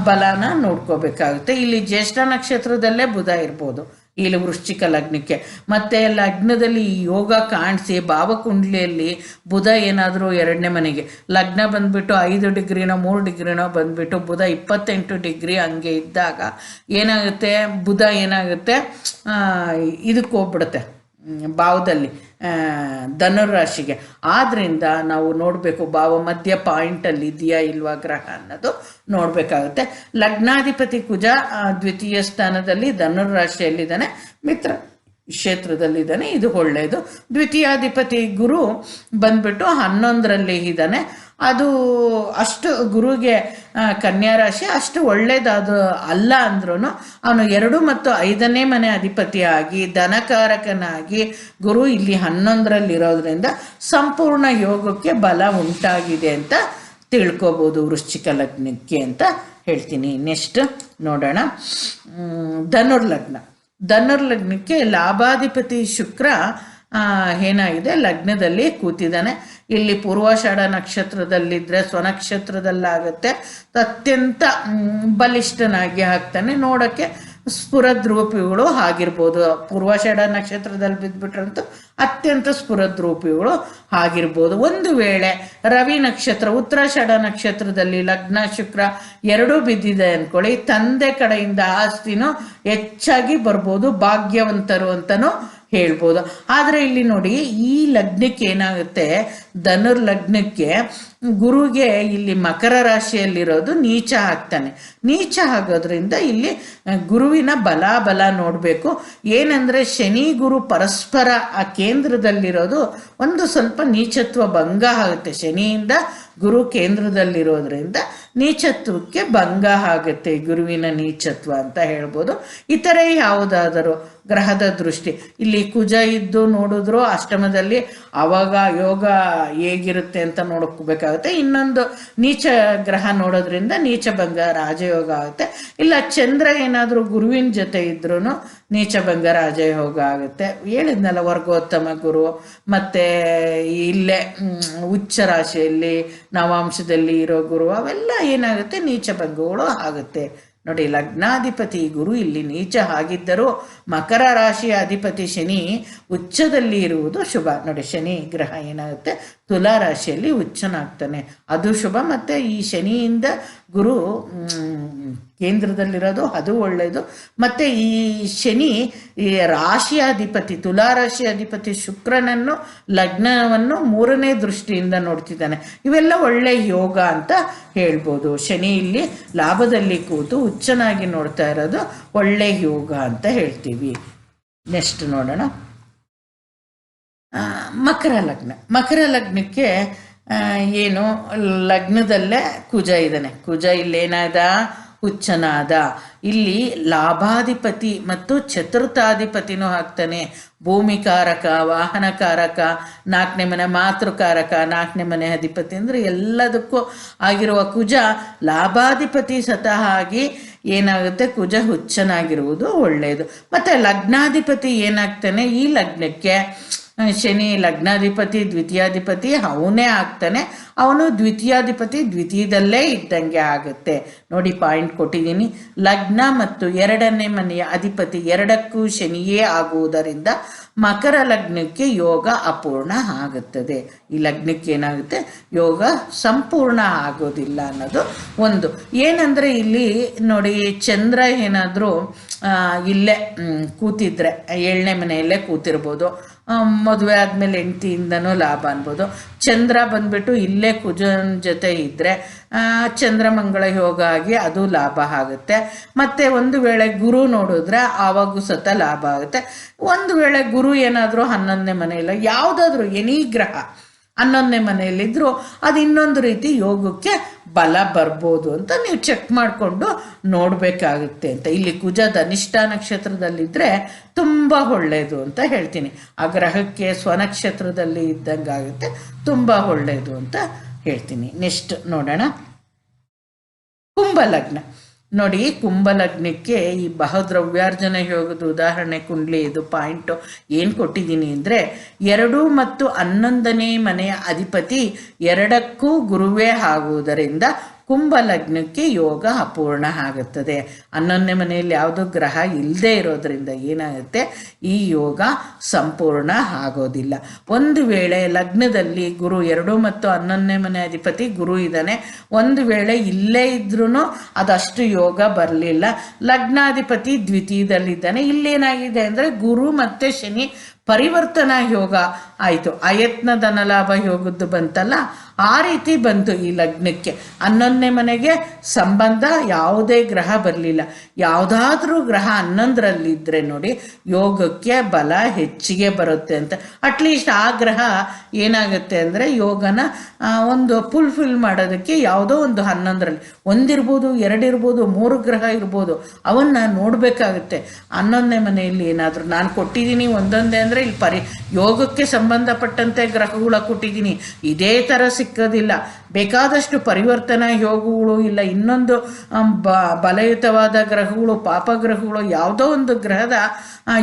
ಬಲನ ನೋಡ್ಕೋಬೇಕಾಗುತ್ತೆ. ಇಲ್ಲಿ ಜ್ಯೇಷ್ಠ ನಕ್ಷತ್ರದಲ್ಲೇ ಬುಧ ಇರ್ಬೋದು ಇಲ್ಲಿ ವೃಶ್ಚಿಕ ಲಗ್ನಕ್ಕೆ. ಮತ್ತು ಲಗ್ನದಲ್ಲಿ ಯೋಗ ಕಾಣಿಸಿ ಭಾವಕುಂಡ್ಲಿಯಲ್ಲಿ ಬುಧ ಏನಾದರೂ 2ನೇ ಮನೆಗೆ ಲಗ್ನ ಬಂದುಬಿಟ್ಟು 5 ಡಿಗ್ರಿನೋ 3 ಡಿಗ್ರಿನೋ ಬಂದುಬಿಟ್ಟು ಬುಧ 28 ಡಿಗ್ರಿ ಹಂಗೆ ಇದ್ದಾಗ ಏನಾಗುತ್ತೆ, ಬುಧ ಏನಾಗುತ್ತೆ ಇದಕ್ಕೆ ಹೋಗ್ಬಿಡುತ್ತೆ ಭಾವದಲ್ಲಿ ಧನುರಾಶಿಗೆ. ಆದ್ದರಿಂದ ನಾವು ನೋಡಬೇಕು ಭಾವ ಮಧ್ಯ ಪಾಯಿಂಟಲ್ಲಿ ಇದೆಯಾ ಇಲ್ವಾ ಗ್ರಹ ಅನ್ನೋದು ನೋಡಬೇಕಾಗುತ್ತೆ. ಲಗ್ನಾಧಿಪತಿ ಕುಜ ದ್ವಿತೀಯ ಸ್ಥಾನದಲ್ಲಿ ಧನುರಾಶಿಯಲ್ಲಿದ್ದಾನೆ, ಮಿತ್ರ ಕ್ಷೇತ್ರದಲ್ಲಿದ್ದಾನೆ, ಇದು ಒಳ್ಳೆಯದು. ದ್ವಿತೀಯಾಧಿಪತಿ ಗುರು ಬಂದ್ಬಿಟ್ಟು 11ರಲ್ಲಿ ಇದ್ದಾನೆ. ಅದು ಅಷ್ಟು ಗುರುಗೆ ಕನ್ಯಾ ರಾಶಿ ಅಷ್ಟು ಒಳ್ಳೇದಾದ ಅಲ್ಲ ಅಂದ್ರೂ ಅವನು 2 ಮತ್ತು 5ನೇ ಮನೆ ಅಧಿಪತಿಯಾಗಿ ಧನಕಾರಕನಾಗಿ ಗುರು ಇಲ್ಲಿ 11ರಲ್ಲಿರೋದ್ರಿಂದ ಸಂಪೂರ್ಣ ಯೋಗಕ್ಕೆ ಬಲ ಉಂಟಾಗಿದೆ ಅಂತ ತಿಳ್ಕೊಬೋದು ವೃಶ್ಚಿಕ ಲಗ್ನಕ್ಕೆ ಅಂತ ಹೇಳ್ತೀನಿ. ನೆಕ್ಸ್ಟ್ ನೋಡೋಣ, ಧನುರ್ಲಗ್ನ. ಧನುರ್ಲಗ್ನಕ್ಕೆ ಲಾಭಾಧಿಪತಿ ಶುಕ್ರ ಏನಾಗಿದೆ ಲಗ್ನದಲ್ಲಿ ಕೂತಿದ್ದಾನೆ. ಇಲ್ಲಿ ಪೂರ್ವಾಷಾಢ ನಕ್ಷತ್ರದಲ್ಲಿದ್ದರೆ ಸ್ವನಕ್ಷತ್ರದಲ್ಲಾಗುತ್ತೆ. ಅತ್ಯಂತ ಬಲಿಷ್ಠನಾಗಿ ಆಗ್ತಾನೆ. ನೋಡೋಕ್ಕೆ ಸ್ಫುರದ್ರೂಪಿಗಳು ಆಗಿರ್ಬೋದು. ಪೂರ್ವಾಷಾಢ ನಕ್ಷತ್ರದಲ್ಲಿ ಬಿದ್ದುಬಿಟ್ರಂತೂ ಅತ್ಯಂತ ಸ್ಫುರದ್ರೂಪಿಗಳು ಆಗಿರ್ಬೋದು. ಒಂದು ವೇಳೆ ರವಿ ನಕ್ಷತ್ರ ಉತ್ತರಾಷಾಢ ನಕ್ಷತ್ರದಲ್ಲಿ ಲಗ್ನ ಶುಕ್ರ 2 ಬಿದ್ದಿದೆ ಅಂದ್ಕೊಳ್ಳಿ, ತಂದೆ ಕಡೆಯಿಂದ ಆಸ್ತಿನೂ ಹೆಚ್ಚಾಗಿ ಬರ್ಬೋದು, ಭಾಗ್ಯವಂತರು ಅಂತಲೂ ಹೇಳ್ಬೋದು. ಆದರೆ ಇಲ್ಲಿ ನೋಡಿ ಈ ಲಗ್ನಕ್ಕೆ ಏನಾಗುತ್ತೆ, ಧನುರ್ ಲಗ್ನಕ್ಕೆ ಗುರುಗೆ ಇಲ್ಲಿ ಮಕರ ರಾಶಿಯಲ್ಲಿರೋದು ನೀಚ ಆಗ್ತಾನೆ. ನೀಚ ಆಗೋದ್ರಿಂದ ಇಲ್ಲಿ ಗುರುವಿನ ಬಲ ನೋಡಬೇಕು. ಏನಂದರೆ ಶನಿ ಗುರು ಪರಸ್ಪರ ಆ ಕೇಂದ್ರದಲ್ಲಿರೋದು ಒಂದು ಸ್ವಲ್ಪ ನೀಚತ್ವ ಭಂಗ ಆಗುತ್ತೆ. ಶನಿಯಿಂದ ಗುರು ಕೇಂದ್ರದಲ್ಲಿರೋದ್ರಿಂದ ನೀಚತ್ವಕ್ಕೆ ಭಂಗ ಆಗುತ್ತೆ, ಗುರುವಿನ ನೀಚತ್ವ ಅಂತ ಹೇಳ್ಬೋದು. ಇತರೆ ಯಾವುದಾದರೂ ಗ್ರಹದ ದೃಷ್ಟಿ ಇಲ್ಲಿ ಕುಜ ಇದ್ದು ನೋಡಿದ್ರು ಅಷ್ಟಮದಲ್ಲಿ ಆವಾಗ ಯೋಗ ಹೇಗಿರುತ್ತೆ ಅಂತ ನೋಡ್ಕೋಬೇಕಾಗುತ್ತೆ. ಇನ್ನೊಂದು ನೀಚ ಗ್ರಹ ನೋಡೋದ್ರಿಂದ ನೀಚ ಭಂಗ ರಾಜಯೋಗ ಆಗುತ್ತೆ. ಇಲ್ಲ ಚಂದ್ರ ಏನಾದರೂ ಗುರುವಿನ ಜೊತೆ ಇದ್ರೂ ನೀಚಭಂಗ ರಾಜಯೋಗ ಆಗುತ್ತೆ. ಹೇಳಿದ್ನಲ್ಲ ವರ್ಗೋತ್ತಮ ಗುರು ಮತ್ತು ಇಲ್ಲೇ ಉಚ್ಚ ರಾಶಿಯಲ್ಲಿ ನವಾಂಶದಲ್ಲಿ ಇರೋ ಗುರು ಅವೆಲ್ಲ ಏನಾಗುತ್ತೆ ನೀಚಭಂಗಗಳು ಆಗುತ್ತೆ. ನೋಡಿ ಲಗ್ನಾಧಿಪತಿ ಗುರು ಇಲ್ಲಿ ನೀಚ ಆಗಿದ್ದರೂ ಮಕರ ರಾಶಿಯ ಅಧಿಪತಿ ಶನಿ ಉಚ್ಚದಲ್ಲಿ ಇರುವುದು ಶುಭ. ನೋಡಿ ಶನಿ ಗ್ರಹ ಏನಾಗುತ್ತೆ ತುಲಾ ರಾಶಿಯಲ್ಲಿ ಉಚ್ಚನಾಗ್ತಾನೆ, ಅದು ಶುಭ. ಮತ್ತು ಈ ಶನಿಯಿಂದ ಗುರು ಕೇಂದ್ರದಲ್ಲಿರೋದು ಅದು ಒಳ್ಳೆಯದು. ಮತ್ತು ಈ ಶನಿ ಈ ರಾಶಿಯ ಅಧಿಪತಿ ತುಲಾ ರಾಶಿಯ ಅಧಿಪತಿ ಶುಕ್ರನನ್ನು ಲಗ್ನವನ್ನು 3ನೇ ದೃಷ್ಟಿಯಿಂದ ನೋಡ್ತಿದ್ದಾನೆ. ಇವೆಲ್ಲ ಒಳ್ಳೆ ಯೋಗ ಅಂತ ಹೇಳ್ಬೋದು. ಶನಿ ಇಲ್ಲಿ ಲಾಭದಲ್ಲಿ ಕೂತು ಉಚ್ಚನಾಗಿ ನೋಡ್ತಾ ಇರೋದು ಒಳ್ಳೆ ಯೋಗ ಅಂತ ಹೇಳ್ತೀವಿ. ನೆಕ್ಸ್ಟ್ ನೋಡೋಣ, ಮಕರ ಲಗ್ನ. ಮಕರ ಲಗ್ನಕ್ಕೆ ಏನು ಲಗ್ನದಲ್ಲೇ ಕುಜ ಇದ್ದಾನೆ. ಕುಜ ಇಲ್ಲೇನಾದ ಹುಚ್ಚನಾದ. ಇಲ್ಲಿ ಲಾಭಾಧಿಪತಿ ಮತ್ತು ಚತುರ್ಥಾಧಿಪತಿನೂ ಆಗ್ತಾನೆ. ಭೂಮಿಕಾರಕ, ವಾಹನಕಾರಕ, 4ನೇ ಮನೆ ಮಾತೃಕಾರಕ, 4ನೇ ಮನೆ ಅಧಿಪತಿ ಅಂದರೆ ಎಲ್ಲದಕ್ಕೂ ಆಗಿರುವ ಕುಜ ಲಾಭಾಧಿಪತಿ ಸ್ವತಃ ಆಗಿ ಏನಾಗುತ್ತೆ, ಕುಜ ಹುಚ್ಚನಾಗಿರುವುದು ಒಳ್ಳೆಯದು. ಮತ್ತು ಲಗ್ನಾಧಿಪತಿ ಏನಾಗ್ತಾನೆ, ಈ ಲಗ್ನಕ್ಕೆ ಶನಿ ಲಗ್ನಾಧಿಪತಿ ದ್ವಿತೀಯಾಧಿಪತಿ ಅವನೇ ಆಗ್ತಾನೆ. ಅವನು ದ್ವಿತೀಯಾಧಿಪತಿ ದ್ವಿತೀಯದಲ್ಲೇ ಇದ್ದಂಗೆ ಆಗುತ್ತೆ. ನೋಡಿ ಪಾಯಿಂಟ್ ಕೊಟ್ಟಿದ್ದೀನಿ. ಲಗ್ನ ಮತ್ತು 2ನೇ ಮನೆಯ ಅಧಿಪತಿ 2ಕ್ಕೂ ಶನಿಯೇ ಆಗುವುದರಿಂದ ಮಕರ ಲಗ್ನಕ್ಕೆ ಯೋಗ ಅಪೂರ್ಣ ಆಗುತ್ತದೆ. ಈ ಲಗ್ನಕ್ಕೆ ಏನಾಗುತ್ತೆ, ಯೋಗ ಸಂಪೂರ್ಣ ಆಗೋದಿಲ್ಲ ಅನ್ನೋದು ಒಂದು. ಏನಂದರೆ ಇಲ್ಲಿ ನೋಡಿ, ಚಂದ್ರ ಏನಾದರೂ ಇಲ್ಲೇ ಕೂತಿದ್ರೆ 7ನೇ ಮನೆಯಲ್ಲೇ ಕೂತಿರ್ಬೋದು, ಮದುವೆ ಆದಮೇಲೆ ಹೆಂಡತಿಯಿಂದನೂ ಲಾಭ ಅನ್ಬೋದು. ಚಂದ್ರ ಬಂದ್ಬಿಟ್ಟು ಇಲ್ಲೇ ಕುಜನ ಜೊತೆ ಇದ್ದರೆ ಚಂದ್ರಮಂಗಳ ಯೋಗ ಆಗಿ ಅದು ಲಾಭ ಆಗುತ್ತೆ. ಮತ್ತು ಒಂದು ವೇಳೆ ಗುರು ನೋಡಿದ್ರೆ ಆವಾಗೂ ಸತ ಲಾಭ ಆಗುತ್ತೆ. ಒಂದು ವೇಳೆ ಗುರು ಏನಾದರೂ 11ನೇ ಮನೆಯಲ್ಲ, ಯಾವುದಾದ್ರೂ ಎನಿ ಗ್ರಹ 11ನೇ ಮನೆಯಲ್ಲಿದ್ದರೂ ಅದು ಇನ್ನೊಂದು ರೀತಿ ಯೋಗಕ್ಕೆ ಬಲ ಬರ್ಬೋದು ಅಂತ ನೀವು ಚೆಕ್ ಮಾಡಿಕೊಂಡು ನೋಡಬೇಕಾಗುತ್ತೆ ಅಂತ. ಇಲ್ಲಿ ಕುಜ ಧನಿಷ್ಠ ನಕ್ಷತ್ರದಲ್ಲಿದ್ದರೆ ತುಂಬ ಒಳ್ಳೆಯದು ಅಂತ ಹೇಳ್ತೀನಿ. ಆ ಗ್ರಹಕ್ಕೆ ಸ್ವನಕ್ಷತ್ರದಲ್ಲಿ ಇದ್ದಂಗಾಗುತ್ತೆ, ತುಂಬ ಒಳ್ಳೆಯದು ಅಂತ ಹೇಳ್ತೀನಿ. ನೆಕ್ಸ್ಟ್ ನೋಡೋಣ, ಕುಂಭಲಗ್ನ. ನೋಡಿ, ಕುಂಭಲಗ್ನಕ್ಕೆ ಈ ಬಹುದ್ರವ್ಯಾರ್ಜನ ಯೋಗದ ಉದಾಹರಣೆ ಕುಂಡ್ಲಿ ಇದು ಪಾಯಿಂಟು ಏನು ಕೊಟ್ಟಿದ್ದೀನಿ ಅಂದರೆ, 2 ಮತ್ತು 11ನೇ ಮನೆಯ ಅಧಿಪತಿ 2ಕ್ಕೂ ಗುರುವೇ ಆಗುವುದರಿಂದ ಕುಂಭಲಗ್ನಕ್ಕೆ ಯೋಗ ಅಪೂರ್ಣ ಆಗುತ್ತದೆ. 11ನೇ ಮನೆಯಲ್ಲಿ ಯಾವುದೋ ಗ್ರಹ ಇಲ್ಲದೆ ಇರೋದರಿಂದ ಏನಾಗುತ್ತೆ, ಈ ಯೋಗ ಸಂಪೂರ್ಣ ಆಗೋದಿಲ್ಲ. ಒಂದು ವೇಳೆ ಲಗ್ನದಲ್ಲಿ ಗುರು 2 ಮತ್ತು 11ನೇ ಮನೆ ಅಧಿಪತಿ ಗುರು ಇದ್ದಾನೆ, ಒಂದು ವೇಳೆ ಇಲ್ಲೇ ಇದ್ರೂ ಅದಷ್ಟು ಯೋಗ ಬರಲಿಲ್ಲ. ಲಗ್ನಾಧಿಪತಿ ದ್ವಿತೀಯದಲ್ಲಿದ್ದಾನೆ. ಇಲ್ಲೇನಾಗಿದೆ ಅಂದರೆ ಗುರು ಮತ್ತು ಶನಿ ಪರಿವರ್ತನಾ ಯೋಗ ಆಯಿತು. ಅಯತ್ನ ಧನಲಾಭ ಯೋಗದ್ದು ಬಂತಲ್ಲ, ಆ ರೀತಿ ಬಂತು ಈ ಲಗ್ನಕ್ಕೆ. 11ನೇ ಮನೆಗೆ ಸಂಬಂಧ ಯಾವುದೇ ಗ್ರಹ ಬರಲಿಲ್ಲ. ಯಾವುದಾದ್ರೂ ಗ್ರಹ 11ರಲ್ಲಿದ್ದರೆ ನೋಡಿ ಯೋಗಕ್ಕೆ ಬಲ ಹೆಚ್ಚಿಗೆ ಬರುತ್ತೆ ಅಂತ. ಅಟ್ಲೀಸ್ಟ್ ಆ ಗ್ರಹ ಏನಾಗುತ್ತೆ ಅಂದರೆ ಯೋಗನ ಒಂದು ಫುಲ್ಫಿಲ್ ಮಾಡೋದಕ್ಕೆ ಯಾವುದೋ ಒಂದು 11ರಲ್ಲಿ ಒಂದಿರ್ಬೋದು, 2 ಇರ್ಬೋದು, 3 ಗ್ರಹ ಇರ್ಬೋದು, ಅವನ್ನ ನೋಡಬೇಕಾಗುತ್ತೆ. 11ನೇ ಮನೆಯಲ್ಲಿ ಏನಾದರೂ ನಾನು ಕೊಟ್ಟಿದ್ದೀನಿ ಒಂದೊಂದೇ ಅಂದರೆ ಇಲ್ಲಿ ಯೋಗಕ್ಕೆ ಸಂಬಂಧಪಟ್ಟಂತೆ ಗ್ರಹಗಳ ಕೊಟ್ಟಿದ್ದೀನಿ. ಇದೇ ಥರ ಸಿಕ್ಕೋದಿಲ್ಲ. ಬೇಕಾದಷ್ಟು ಪರಿವರ್ತನಾ ಯೋಗಗಳು ಇಲ್ಲ, ಇನ್ನೊಂದು ಬಲಯುತವಾದ ಗ್ರಹಗಳು, ಪಾಪಗ್ರಹಗಳು, ಯಾವುದೋ ಒಂದು ಗ್ರಹದ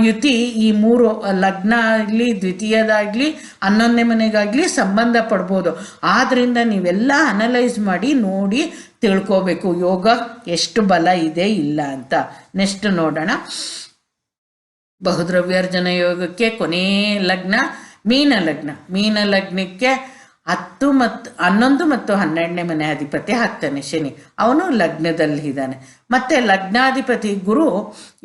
ಯುತಿ ಈ 3 ಲಗ್ನ ಆಗಲಿ, ದ್ವಿತೀಯದಾಗಲಿ, 11ನೇ ಮನೆಗಾಗಲಿ ಸಂಬಂಧ ಪಡ್ಬೋದು. ಆದ್ದರಿಂದ ನೀವೆಲ್ಲ ಅನಲೈಸ್ ಮಾಡಿ ನೋಡಿ ತಿಳ್ಕೋಬೇಕು ಯೋಗ ಎಷ್ಟು ಬಲ ಇದೆ ಇಲ್ಲ ಅಂತ. ನೆಕ್ಸ್ಟ್ ನೋಡೋಣ, ಬಹುದ್ರವ್ಯಾರ್ಜನ ಯೋಗಕ್ಕೆ ಕೊನೇ ಲಗ್ನ ಮೀನ ಲಗ್ನ. ಮೀನ ಲಗ್ನಕ್ಕೆ 10 ಮತ್ತು 11 ಮತ್ತು 12ನೇ ಮನೆ ಅಧಿಪತಿ ಆಗ್ತಾನೆ ಶನಿ, ಅವನು ಲಗ್ನದಲ್ಲಿ ಇದ್ದಾನೆ. ಮತ್ತು ಲಗ್ನಾಧಿಪತಿ ಗುರು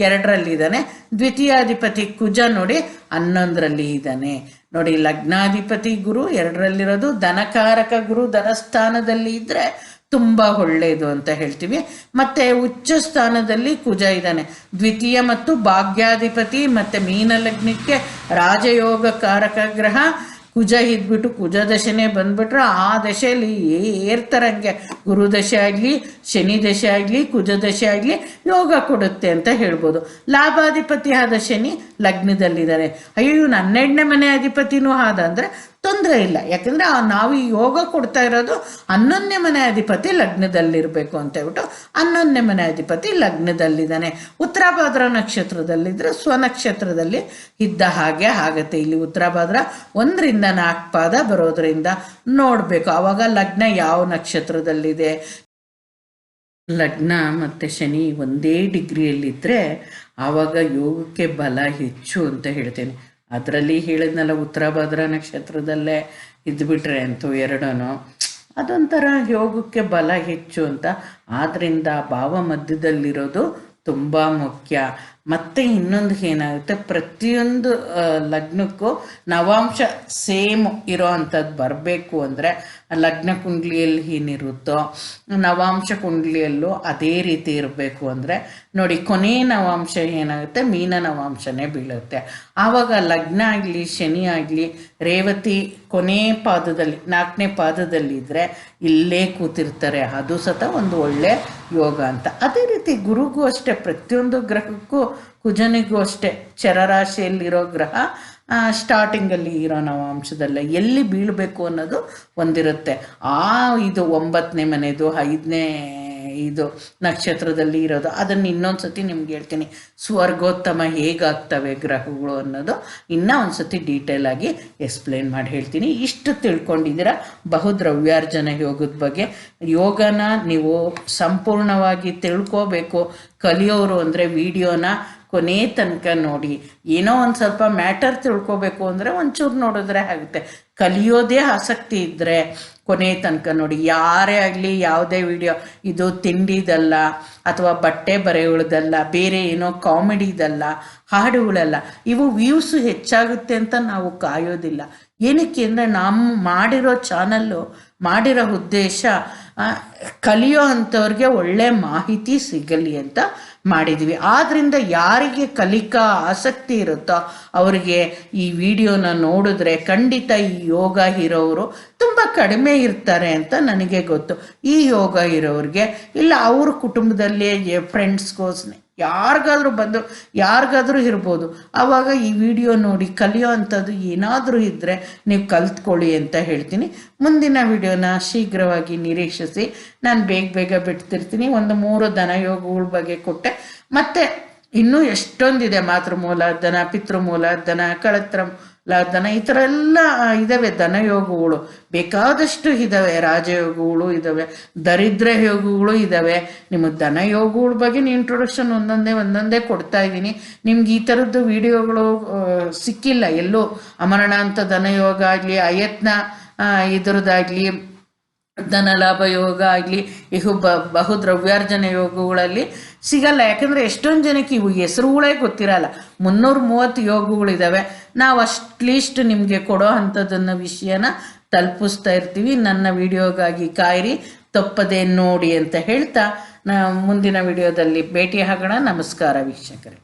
2ರಲ್ಲಿದ್ದಾನೆ. ದ್ವಿತೀಯಾಧಿಪತಿ ಕುಜ ನೋಡಿ 11ರಲ್ಲಿ ಇದ್ದಾನೆ. ನೋಡಿ, ಲಗ್ನಾಧಿಪತಿ ಗುರು 2ರಲ್ಲಿರೋದು, ಧನಕಾರಕ ಗುರು ಧನಸ್ಥಾನದಲ್ಲಿ ಇದ್ದರೆ ತುಂಬ ಒಳ್ಳೆಯದು ಅಂತ ಹೇಳ್ತೀವಿ. ಮತ್ತು ಉಚ್ಚ ಸ್ಥಾನದಲ್ಲಿ ಕುಜ ಇದ್ದಾನೆ. ದ್ವಿತೀಯ ಮತ್ತು ಭಾಗ್ಯಾಧಿಪತಿ ಮತ್ತು ಮೀನ ಲಗ್ನಕ್ಕೆ ರಾಜಯೋಗ ಕಾರಕ ಗ್ರಹ ಕುಜ ಇದ್ಬಿಟ್ಟು ಕುಜ ದಶೆನೇ ಬಂದ್ಬಿಟ್ರೆ ಆ ದಶೆಯಲ್ಲಿ ಏರ್ತರಂಗೆ ಗುರು ದಶೆ ಆಗಲಿ, ಶನಿ ದಶೆ ಆಗಲಿ, ಕುಜ ದಶೆ ಆಗಲಿ ಯೋಗ ಕೊಡುತ್ತೆ ಅಂತ ಹೇಳ್ಬೋದು. ಲಾಭಾಧಿಪತಿ ಆದ ಶನಿ ಲಗ್ನದಲ್ಲಿದ್ದಾರೆ. ಅಯ್ಯೋ, 12ನೇ ಮನೆ ಅಧಿಪತಿನೂ ಆದ ಅಂದರೆ ತೊಂದರೆ ಇಲ್ಲ. ಯಾಕಂದರೆ ನಾವು ಈ ಯೋಗ ಕೊಡ್ತಾ ಇರೋದು 11ನೇ ಮನೆ ಅಧಿಪತಿ ಲಗ್ನದಲ್ಲಿರಬೇಕು ಅಂತ ಹೇಳ್ಬಿಟ್ಟು 11ನೇ ಮನೆ ಅಧಿಪತಿ ಲಗ್ನದಲ್ಲಿದ್ದಾನೆ. ಉತ್ತರಾಭಾದ್ರ ನಕ್ಷತ್ರದಲ್ಲಿದ್ದರೆ ಸ್ವನಕ್ಷತ್ರದಲ್ಲಿ ಇದ್ದ ಹಾಗೆ ಆಗುತ್ತೆ. ಇಲ್ಲಿ ಉತ್ತರಾಭಾದ್ರ 1ರಿಂದ 4 ಪಾದ ಬರೋದರಿಂದ ನೋಡಬೇಕು. ಆವಾಗ ಲಗ್ನ ಯಾವ ನಕ್ಷತ್ರದಲ್ಲಿದೆ, ಲಗ್ನ ಮತ್ತು ಶನಿ ಒಂದೇ ಡಿಗ್ರಿಯಲ್ಲಿದ್ದರೆ ಆವಾಗ ಯೋಗಕ್ಕೆ ಬಲ ಹೆಚ್ಚು ಅಂತ ಹೇಳ್ತೇನೆ. ಅದರಲ್ಲಿ ಹೇಳಿದ್ನಲ್ಲ, ಉತ್ತರಾಭಾದ್ರ ನಕ್ಷತ್ರದಲ್ಲೇ ಇದ್ದುಬಿಟ್ರೆ ಅಂತೂ 2 ಅದೊಂಥರ ಯೋಗಕ್ಕೆ ಬಲ ಹೆಚ್ಚು ಅಂತ. ಆದ್ದರಿಂದ ಭಾವ ಮಧ್ಯದಲ್ಲಿರೋದು ತುಂಬ ಮುಖ್ಯ. ಮತ್ತು ಇನ್ನೊಂದು ಏನಾಗುತ್ತೆ, ಪ್ರತಿಯೊಂದು ಲಗ್ನಕ್ಕೂ ನವಾಂಶ ಸೇಮ್ ಇರೋ ಅಂಥದ್ದು ಬರಬೇಕು ಅಂದರೆ ಲಗ್ನ ಕುಂಡ್ಲಿಯಲ್ಲಿ ಏನಿರುತ್ತೋ ನವಾಂಶ ಕುಂಡ್ಲಿಯಲ್ಲೂ ಅದೇ ರೀತಿ ಇರಬೇಕು ಅಂದರೆ ನೋಡಿ, ಕೊನೆ ನವಾಂಶ ಏನಾಗುತ್ತೆ, ಮೀನ ನವಾಂಶನೇ ಬೀಳುತ್ತೆ. ಆವಾಗ ಲಗ್ನ ಆಗಲಿ, ಶನಿ ಆಗಲಿ, ರೇವತಿ ಕೊನೆ ಪಾದದಲ್ಲಿ 4ನೇ ಪಾದದಲ್ಲಿ ಇದ್ದರೆ ಇಲ್ಲೇ ಕೂತಿರ್ತಾರೆ. ಅದು ಸತ ಒಂದು ಒಳ್ಳೆ ಯೋಗ ಅಂತ. ಅದೇ ರೀತಿ ಗುರುಗೂ ಅಷ್ಟೇ, ಪ್ರತಿಯೊಂದು ಗ್ರಹಕ್ಕೂ, ಕುಜನಿಗೂ ಅಷ್ಟೇ, ಚರರಾಶಿಯಲ್ಲಿರೋ ಗ್ರಹ ಸ್ಟಾರ್ಟಿಂಗಲ್ಲಿ ಇರೋ ನವಾಂಶದಲ್ಲ ಎಲ್ಲಿ ಬೀಳಬೇಕು ಅನ್ನೋದು ಒಂದಿರುತ್ತೆ. ಇದು 9ನೇ ಮನೆದು, 5ನೇ ಇದು ನಕ್ಷತ್ರದಲ್ಲಿ ಇರೋದು. ಅದನ್ನು ಇನ್ನೊಂದು ಸತಿ ನಿಮ್ಗೆ ಹೇಳ್ತೀನಿ, ಸ್ವರ್ಗೋತ್ತಮ ಹೇಗಾಗ್ತವೆ ಗ್ರಹಗಳು ಅನ್ನೋದು ಇನ್ನೂ ಒಂದು ಸತಿ ಡೀಟೇಲ್ ಆಗಿ ಎಕ್ಸ್ಪ್ಲೇನ್ ಮಾಡಿ ಹೇಳ್ತೀನಿ. ಇಷ್ಟು ತಿಳ್ಕೊಂಡಿದ್ದೀರಾ ಬಹುದ್ರವ್ಯಾರ್ಜನ ಯೋಗದ ಬಗ್ಗೆ. ಯೋಗನ ನೀವು ಸಂಪೂರ್ಣವಾಗಿ ತಿಳ್ಕೋಬೇಕು ಕಲಿಯೋರು ಅಂದರೆ ವಿಡಿಯೋನ ಕೊನೆ ತನಕ ನೋಡಿ. ಏನೋ ಒಂದು ಸ್ವಲ್ಪ ಮ್ಯಾಟರ್ ತಿಳ್ಕೊಬೇಕು ಅಂದರೆ ಒಂಚೂರು ನೋಡಿದ್ರೆ ಆಗುತ್ತೆ. ಕಲಿಯೋದೇ ಆಸಕ್ತಿ ಇದ್ದರೆ ಕೊನೆ ತನಕ ನೋಡಿ. ಯಾರೇ ಆಗಲಿ, ಯಾವುದೇ ವಿಡಿಯೋ, ಇದು ತಿಂಡಿದಲ್ಲ ಅಥವಾ ಬಟ್ಟೆ ಬರೆಯುವುದಲ್ಲ, ಬೇರೆ ಏನೋ ಕಾಮಿಡಿದಲ್ಲ, ಹಾಡುಗಳಲ್ಲ. ಇವು ವ್ಯೂಸು ಹೆಚ್ಚಾಗುತ್ತೆ ಅಂತ ನಾವು ಕಾಯೋದಿಲ್ಲ. ಏನಕ್ಕೆ ಅಂದರೆ ನಮ್ಮ ಮಾಡಿರೋ ಚಾನಲ್ಲು ಮಾಡಿರೋ ಉದ್ದೇಶ ಕಲಿಯೋ ಅಂಥವ್ರಿಗೆ ಒಳ್ಳೆ ಮಾಹಿತಿ ಸಿಗಲಿ ಅಂತ ಮಾಡಿದ್ವಿ. ಆದ್ದರಿಂದ ಯಾರಿಗೆ ಕಲಿಕಾ ಆಸಕ್ತಿ ಇರುತ್ತೋ ಅವರಿಗೆ ಈ ವಿಡಿಯೋನ ನೋಡಿದ್ರೆ ಖಂಡಿತ ಈ ಯೋಗ ಇರೋರು ತುಂಬ ಕಡಿಮೆ ಇರ್ತಾರೆ ಅಂತ ನನಗೆ ಗೊತ್ತು. ಈ ಯೋಗ ಇರೋರಿಗೆ ಇಲ್ಲ ಅವ್ರ ಕುಟುಂಬದಲ್ಲಿ ಫ್ರೆಂಡ್ಸ್ಗೋಸ್ಕರ ಯಾರಿಗಾದ್ರೂ ಬಂದು ಯಾರಿಗಾದ್ರೂ ಇರ್ಬೋದು. ಆವಾಗ ಈ ವಿಡಿಯೋ ನೋಡಿ ಕಲಿಯೋ ಅಂಥದ್ದು ಏನಾದರೂ ಇದ್ದರೆ ನೀವು ಕಲ್ತ್ಕೊಳ್ಳಿ ಅಂತ ಹೇಳ್ತೀನಿ. ಮುಂದಿನ ವಿಡಿಯೋನ ಶೀಘ್ರವಾಗಿ ನಿರೀಕ್ಷಿಸಿ. ನಾನು ಬೇಗ ಬಿಡ್ತಿರ್ತೀನಿ. ಒಂದು 3 ದನಯೋಗಗಳ ಬಗ್ಗೆ ಕೊಟ್ಟೆ. ಮತ್ತು ಇನ್ನೂ ಎಷ್ಟೊಂದಿದೆ. ಮಾತೃಮೂಲಾಧನ, ಪಿತೃಮೂಲಾಧನ, ಕಳತ್ರಮೂಲಾಧನ, ಈ ಥರ ಎಲ್ಲ ಇದ್ದಾವೆ ದನಯೋಗಗಳು. ಬೇಕಾದಷ್ಟು ಇದ್ದಾವೆ. ರಾಜಯೋಗಗಳು ಇದ್ದಾವೆ, ದರಿದ್ರ ಯೋಗಗಳು ಇದ್ದಾವೆ. ನಿಮಗೆ ದನಯೋಗಗಳ ಬಗ್ಗೆ ಇಂಟ್ರೊಡಕ್ಷನ್ ಒಂದೊಂದೇ ಕೊಡ್ತಾ ಇದ್ದೀನಿ. ನಿಮ್ಗೆ ಈ ಥರದ್ದು ವಿಡಿಯೋಗಳು ಸಿಕ್ಕಿಲ್ಲ ಎಲ್ಲೂ. ಅಮರಣಾಂತ ದನಯೋಗ ಆಗಲಿ, ಅಯತ್ನ ಇದರದ್ದಾಗಲಿ, ಧನಲಾಭ ಯೋಗ ಆಗಲಿ, ಇವು ಬಹುದ್ರವ್ಯಾರ್ಜನ ಯೋಗಗಳಲ್ಲಿ ಸಿಗಲ್ಲ. ಯಾಕಂದರೆ ಎಷ್ಟೊಂದು ಜನಕ್ಕೆ ಇವು ಹೆಸರುಗಳೇ ಗೊತ್ತಿರಲ್ಲ. 330 ಯೋಗಗಳಿದ್ದಾವೆ. ನಾವು ಅಟ್ಲೀಸ್ಟ್ ನಿಮಗೆ ಕೊಡೋ ಅಂಥದ್ದನ್ನು ವಿಷಯನ ತಲುಪಿಸ್ತಾ ಇರ್ತೀವಿ. ನನ್ನ ವಿಡಿಯೋಗಾಗಿ ಕಾಯಿರಿ, ತಪ್ಪದೇ ನೋಡಿ ಅಂತ ಹೇಳ್ತಾ ಮುಂದಿನ ವಿಡಿಯೋದಲ್ಲಿ ಭೇಟಿ ಆಗೋಣ. ನಮಸ್ಕಾರ ವೀಕ್ಷಕರೇ.